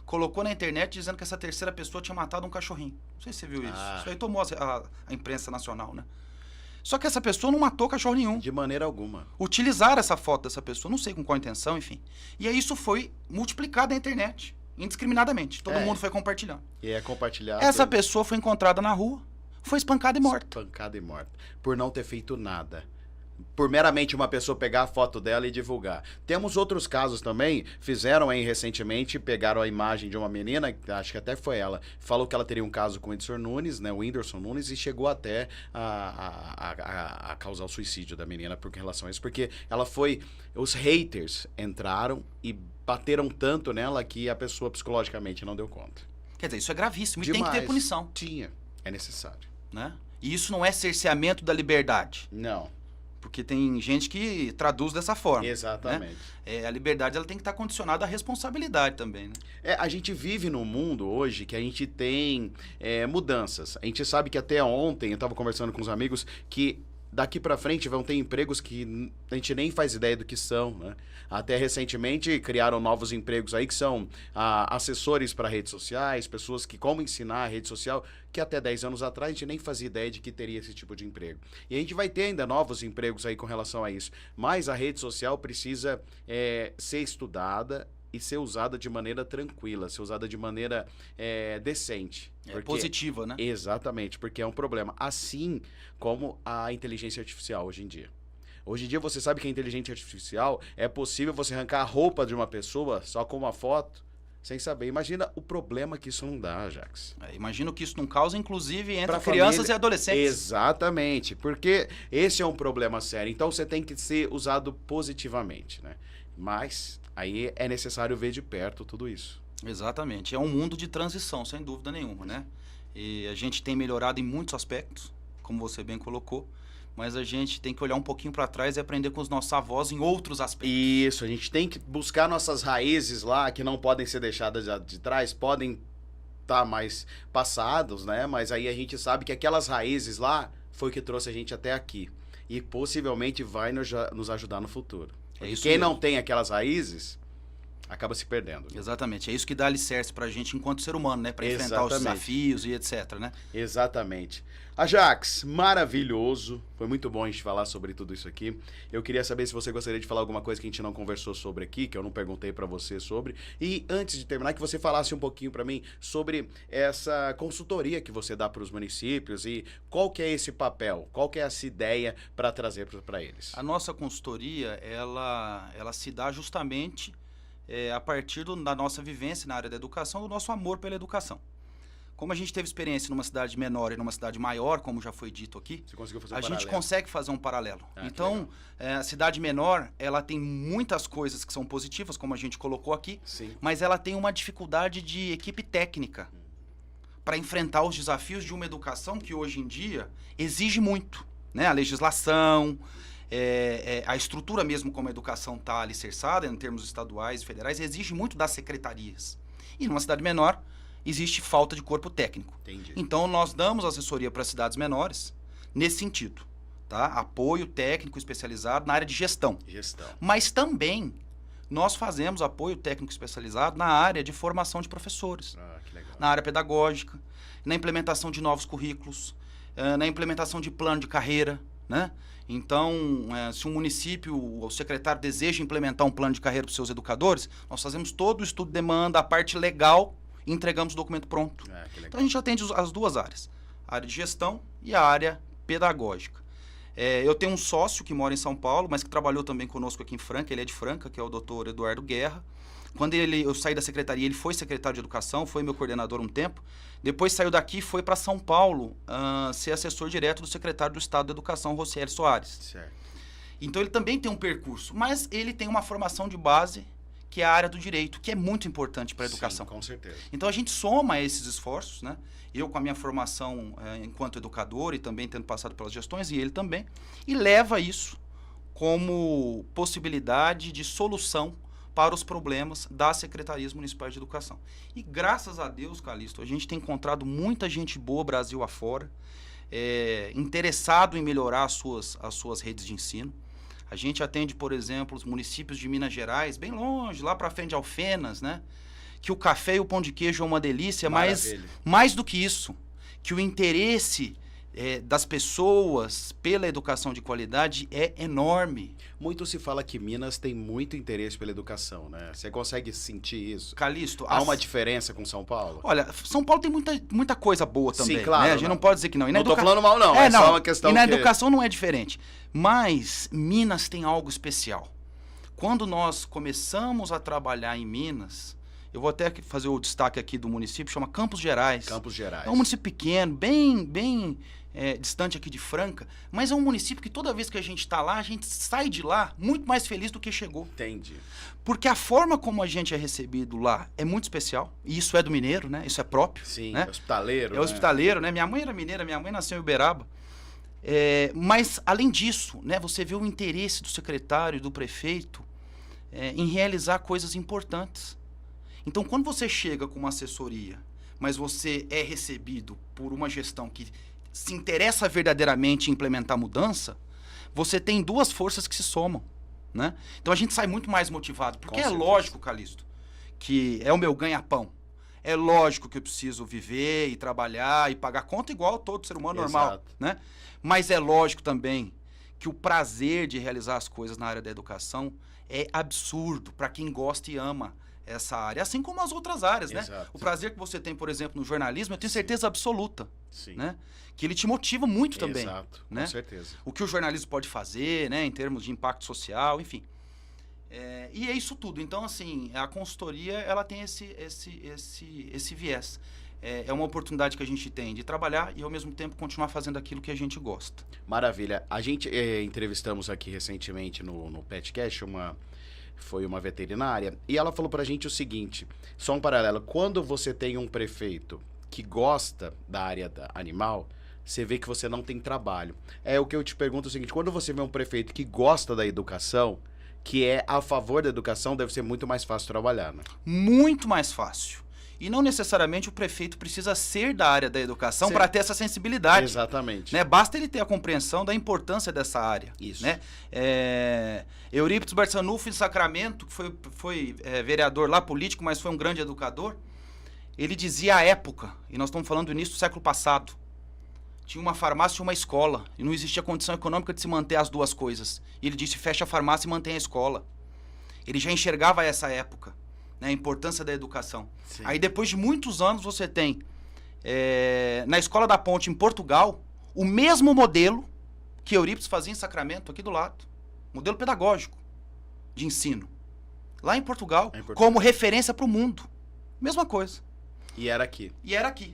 colocou na internet dizendo que essa terceira pessoa tinha matado um cachorrinho. Não sei se você viu isso. Isso aí tomou a imprensa nacional, né? Só que essa pessoa não matou cachorro nenhum. De maneira alguma. Utilizaram essa foto dessa pessoa, não sei com qual intenção, enfim. E aí isso foi multiplicado na internet, indiscriminadamente. Todo mundo foi compartilhando. E é compartilhado. Essa pessoa foi encontrada na rua, foi espancada e morta. Espancada e morta. Por não ter feito nada. Por meramente uma pessoa pegar a foto dela e divulgar. Temos outros casos também, fizeram aí recentemente, pegaram a imagem de uma menina, acho que até foi ela, falou que ela teria um caso com o Whindersson Nunes, né, o Whindersson Nunes, e chegou até a causar o suicídio da menina por relação a isso, porque ela foi, os haters entraram e bateram tanto nela que a pessoa psicologicamente não deu conta. Quer dizer, isso é gravíssimo Demais. E tem que ter punição. É necessário. Né? E isso não é cerceamento da liberdade. Não. Porque tem gente que traduz dessa forma. Exatamente. Né? A liberdade ela tem que estar condicionada à responsabilidade também. Né? A gente vive num mundo hoje que a gente tem mudanças. A gente sabe que até ontem, eu estava conversando com os amigos, que daqui para frente vão ter empregos que a gente nem faz ideia do que são, né? Até recentemente criaram novos empregos aí que são assessores para redes sociais, pessoas que como ensinar a rede social, que até 10 anos atrás a gente nem fazia ideia de que teria esse tipo de emprego. E a gente vai ter ainda novos empregos aí com relação a isso. Mas a rede social precisa ser estudada e ser usada de maneira tranquila, ser usada de maneira decente. Positiva, né? Exatamente, porque é um problema. Assim como a inteligência artificial hoje em dia. Hoje em dia você sabe que a inteligência artificial é possível você arrancar a roupa de uma pessoa só com uma foto, sem saber. Imagina o problema que isso não dá, Jax. Imagino que isso não causa, inclusive, entre pra crianças família, e adolescentes. Exatamente, porque esse é um problema sério. Então você tem que ser usado positivamente, né? Mas aí é necessário ver de perto tudo isso. Exatamente. É um mundo de transição, sem dúvida nenhuma, né? E a gente tem melhorado em muitos aspectos, como você bem colocou, mas a gente tem que olhar um pouquinho para trás e aprender com os nossos avós em outros aspectos. Isso, a gente tem que buscar nossas raízes lá, que não podem ser deixadas de trás, podem estar mais passados, né? Mas aí a gente sabe que aquelas raízes lá foi o que trouxe a gente até aqui. E possivelmente vai nos ajudar no futuro. Isso Quem mesmo. não tem aquelas raízes, acaba se perdendo. Exatamente, é isso que dá alicerce pra gente enquanto ser humano, né? Pra enfrentar os desafios e etc, né? Exatamente. Ajax, maravilhoso. Foi muito bom a gente falar sobre tudo isso aqui. Eu queria saber se você gostaria de falar alguma coisa que a gente não conversou sobre aqui, que eu não perguntei pra você sobre. E antes de terminar, que você falasse um pouquinho pra mim sobre essa consultoria que você dá para os municípios e qual que é esse papel, qual que é essa ideia para trazer para eles. A nossa consultoria, ela se dá justamente a partir da nossa vivência na área da educação, do nosso amor pela educação. Como a gente teve experiência numa cidade menor e numa cidade maior, como já foi dito aqui, Você conseguiu fazer um a paralelo. gente consegue fazer um paralelo. Então, a cidade menor, ela tem muitas coisas que são positivas, como a gente colocou aqui, Sim. mas ela tem uma dificuldade de equipe técnica para enfrentar os desafios de uma educação que hoje em dia exige muito, né? A legislação, a estrutura mesmo como a educação está alicerçada em termos estaduais e federais, exige muito das secretarias. E numa cidade menor, existe falta de corpo técnico. Entendi. Então, nós damos assessoria para cidades menores nesse sentido, tá? Apoio técnico especializado na área de gestão. Mas também nós fazemos apoio técnico especializado na área de formação de professores, que legal. na área pedagógica, na implementação de novos currículos, na implementação de plano de carreira, né? Então, se um município, o secretário deseja implementar um plano de carreira para os seus educadores, nós fazemos todo o estudo de demanda, a parte legal, e entregamos o documento pronto. Então, a gente atende as duas áreas, a área de gestão e a área pedagógica. Eu tenho um sócio que mora em São Paulo, mas que trabalhou também conosco aqui em Franca, ele é de Franca, que é o doutor Eduardo Guerra. Quando eu saí da secretaria, ele foi secretário de educação, foi meu coordenador um tempo. Depois saiu daqui e foi para São Paulo ser assessor direto do secretário do Estado da Educação, Rocieli Soares. Certo. Então ele também tem um percurso, mas ele tem uma formação de base, que é a área do direito, que é muito importante para a educação. Sim, com certeza. Então a gente soma esses esforços, né? Eu com a minha formação enquanto educador e também tendo passado pelas gestões, e ele também, e leva isso como possibilidade de solução para os problemas das secretarias municipais de educação. E graças a Deus, Calixto, a gente tem encontrado muita gente boa Brasil afora, interessado em melhorar as suas redes de ensino. A gente atende, por exemplo, os municípios de Minas Gerais, bem longe, lá para frente de Alfenas, né? Que o café e o pão de queijo é uma delícia, mas mais do que isso, que o interesse das pessoas pela educação de qualidade é enorme. Muito se fala que Minas tem muito interesse pela educação, né? Você consegue sentir isso? Calixto, há uma diferença com São Paulo? Olha, São Paulo tem muita coisa boa também. Sim, claro. Né? A gente não pode dizer que não. Não tô falando mal, não. É só uma questão E na educação não é diferente. Mas Minas tem algo especial. Quando nós começamos a trabalhar em Minas, eu vou até fazer o destaque aqui do município, chama Campos Gerais. Campos Gerais. É um município pequeno, bem distante aqui de Franca, mas é um município que toda vez que a gente está lá, a gente sai de lá muito mais feliz do que chegou. Entendi. Porque a forma como a gente é recebido lá é muito especial, e isso é do mineiro, né? Isso é próprio. Sim, né? Hospitaleiro. É hospitaleiro, né? Minha mãe era mineira, minha mãe nasceu em Uberaba. Mas, além disso, né, você vê o interesse do secretário e do prefeito em realizar coisas importantes. Então, quando você chega com uma assessoria, mas você é recebido por uma gestão que se interessa verdadeiramente em implementar mudança, você tem duas forças que se somam, né? Então, a gente sai muito mais motivado. Porque é lógico, Calixto, que é o meu ganha-pão. É lógico que eu preciso viver e trabalhar e pagar conta igual todo ser humano normal, né? Mas é lógico também que o prazer de realizar as coisas na área da educação é absurdo para quem gosta e ama essa área, assim como as outras áreas, né? O prazer que você tem, por exemplo, no jornalismo, eu tenho certeza absoluta, né? Que ele te motiva muito também. Exato, né? Com certeza. O que o jornalismo pode fazer, né? Em termos de impacto social, enfim. E é isso tudo. Então, assim, a consultoria, ela tem esse viés. É uma oportunidade que a gente tem de trabalhar e, ao mesmo tempo, continuar fazendo aquilo que a gente gosta. Maravilha. A gente entrevistamos aqui recentemente no Petcast foi uma veterinária, e ela falou pra gente o seguinte, só um paralelo, quando você tem um prefeito que gosta da área animal, você vê que você não tem trabalho. É o que eu te pergunto é o seguinte, quando você vê um prefeito que gosta da educação, que é a favor da educação, deve ser muito mais fácil trabalhar, né? Muito mais fácil. E não necessariamente o prefeito precisa ser da área da educação para ter essa sensibilidade. Exatamente. Né? Basta ele ter a compreensão da importância dessa área. Isso. Né? Eurípides Barçanufo, em Sacramento, que foi vereador lá, político, mas foi um grande educador, ele dizia à época, e nós estamos falando do início do século passado, tinha uma farmácia e uma escola, e não existia condição econômica de se manter as duas coisas. E ele disse, fecha a farmácia e mantém a escola. Ele já enxergava essa época, né, a importância da educação. Sim. Aí depois de muitos anos você tem, na Escola da Ponte em Portugal, o mesmo modelo que Eurípides fazia em Sacramento, aqui do lado. Modelo pedagógico de ensino. Lá em Portugal, como referência para o mundo. Mesma coisa. E era aqui.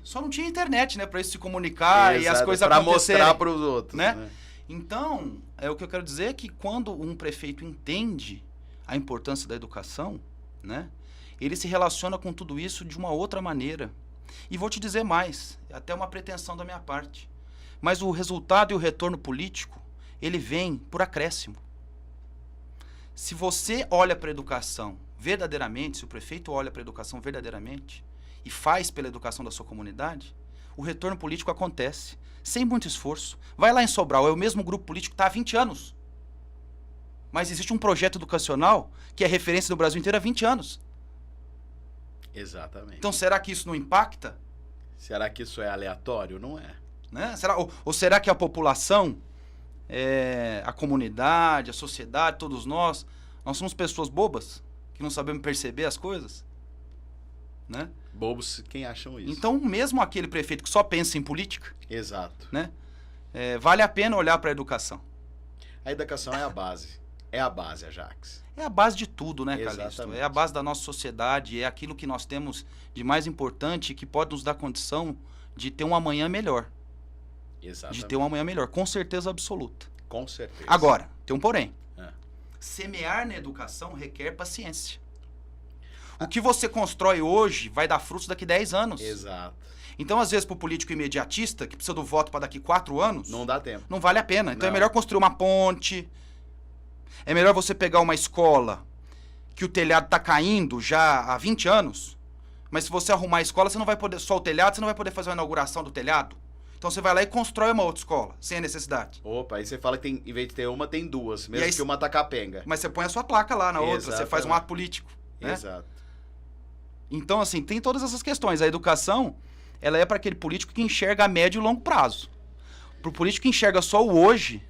Só não tinha internet, né? Para isso se comunicar. Exato. E as coisas acontecerem. Para mostrar para os outros. Né? Então, o que eu quero dizer é que quando um prefeito entende a importância da educação, né? Ele se relaciona com tudo isso de uma outra maneira. E vou te dizer mais, até uma pretensão da minha parte. Mas o resultado e o retorno político, ele vem por acréscimo. Se você olha para a educação verdadeiramente, se o prefeito olha para a educação verdadeiramente e faz pela educação da sua comunidade, o retorno político acontece, sem muito esforço. Vai lá em Sobral, é o mesmo grupo político que está há 20 anos. Mas existe um projeto educacional que é referência do Brasil inteiro há 20 anos. Exatamente. Então, será que isso não impacta? Será que isso é aleatório? Não é. Né? Ou será que a população, a comunidade, a sociedade, todos nós somos pessoas bobas, que não sabemos perceber as coisas? Né? Bobos quem acham isso. Então, mesmo aquele prefeito que só pensa em política... Exato. Né? Vale a pena olhar para a educação. A educação é a base. É a base, Ajax. É a base de tudo, né, Calixto? Exatamente. É a base da nossa sociedade, é aquilo que nós temos de mais importante que pode nos dar condição de ter um amanhã melhor. Exatamente. De ter um amanhã melhor, com certeza absoluta. Com certeza. Agora, tem um porém. Semear na educação requer paciência. O que você constrói hoje vai dar frutos daqui 10 anos. Exato. Então, às vezes, para o político imediatista, que precisa do voto para daqui 4 anos... Não dá tempo. Não vale a pena. Então, não. É melhor construir uma ponte... É melhor você pegar uma escola que o telhado está caindo já há 20 anos, mas se você arrumar a escola, você não vai poder, só o telhado, você não vai poder fazer a inauguração do telhado. Então você vai lá e constrói uma outra escola, sem a necessidade. Opa, aí você fala que tem, em vez de ter uma, tem duas, mesmo que uma tá capenga. Mas você põe a sua placa lá na outra, Exatamente. Você faz um ato político. Né? Exato. Então, assim, tem todas essas questões. A educação, ela é para aquele político que enxerga a médio e longo prazo. Para o político que enxerga só o hoje...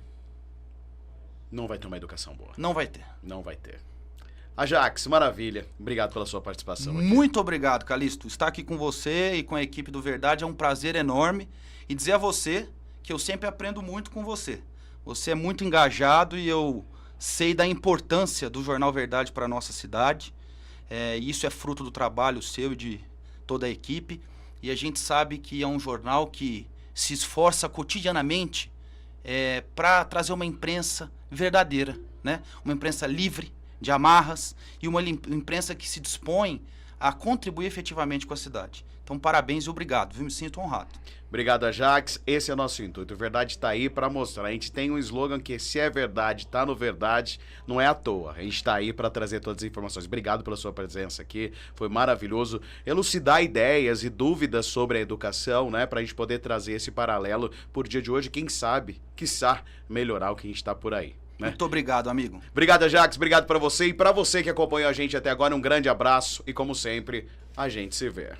Não vai ter uma educação boa. Não vai ter. Não vai ter. Ajax, maravilha. Obrigado pela sua participação aqui. Muito obrigado, Calixto. Estar aqui com você e com a equipe do Verdade é um prazer enorme. E dizer a você que eu sempre aprendo muito com você. Você é muito engajado e eu sei da importância do Jornal Verdade para a nossa cidade. Isso é fruto do trabalho seu e de toda a equipe. E a gente sabe que é um jornal que se esforça cotidianamente para trazer uma imprensa verdadeira, né? Uma imprensa livre de amarras e uma imprensa que se dispõe a contribuir efetivamente com a cidade. Então, parabéns e obrigado, viu? Me sinto honrado. Obrigado, Ajax. Esse é o nosso intuito. Verdade está aí para mostrar. A gente tem um slogan que se é verdade, tá no Verdade, não é à toa. A gente está aí para trazer todas as informações. Obrigado pela sua presença aqui. Foi maravilhoso elucidar ideias e dúvidas sobre a educação, né? Para a gente poder trazer esse paralelo por dia de hoje. Quem sabe, quiçá, melhorar o que a gente está por aí. Né? Muito obrigado, amigo. Obrigado, Ajax. Obrigado para você. E para você que acompanhou a gente até agora, um grande abraço. E como sempre, a gente se vê.